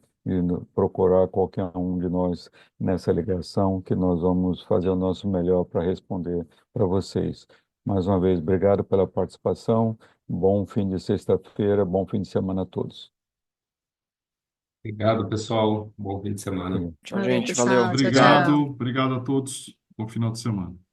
procurar qualquer um de nós nessa ligação, que nós vamos fazer o nosso melhor para responder para vocês. Mais uma vez, obrigado pela participação, bom fim de sexta-feira, bom fim de semana a todos. Obrigado, pessoal. Bom fim de semana. Tchau, Valeu, gente. pessoal. Valeu. Tchau, Obrigado, tchau. obrigado a todos. Bom final de semana.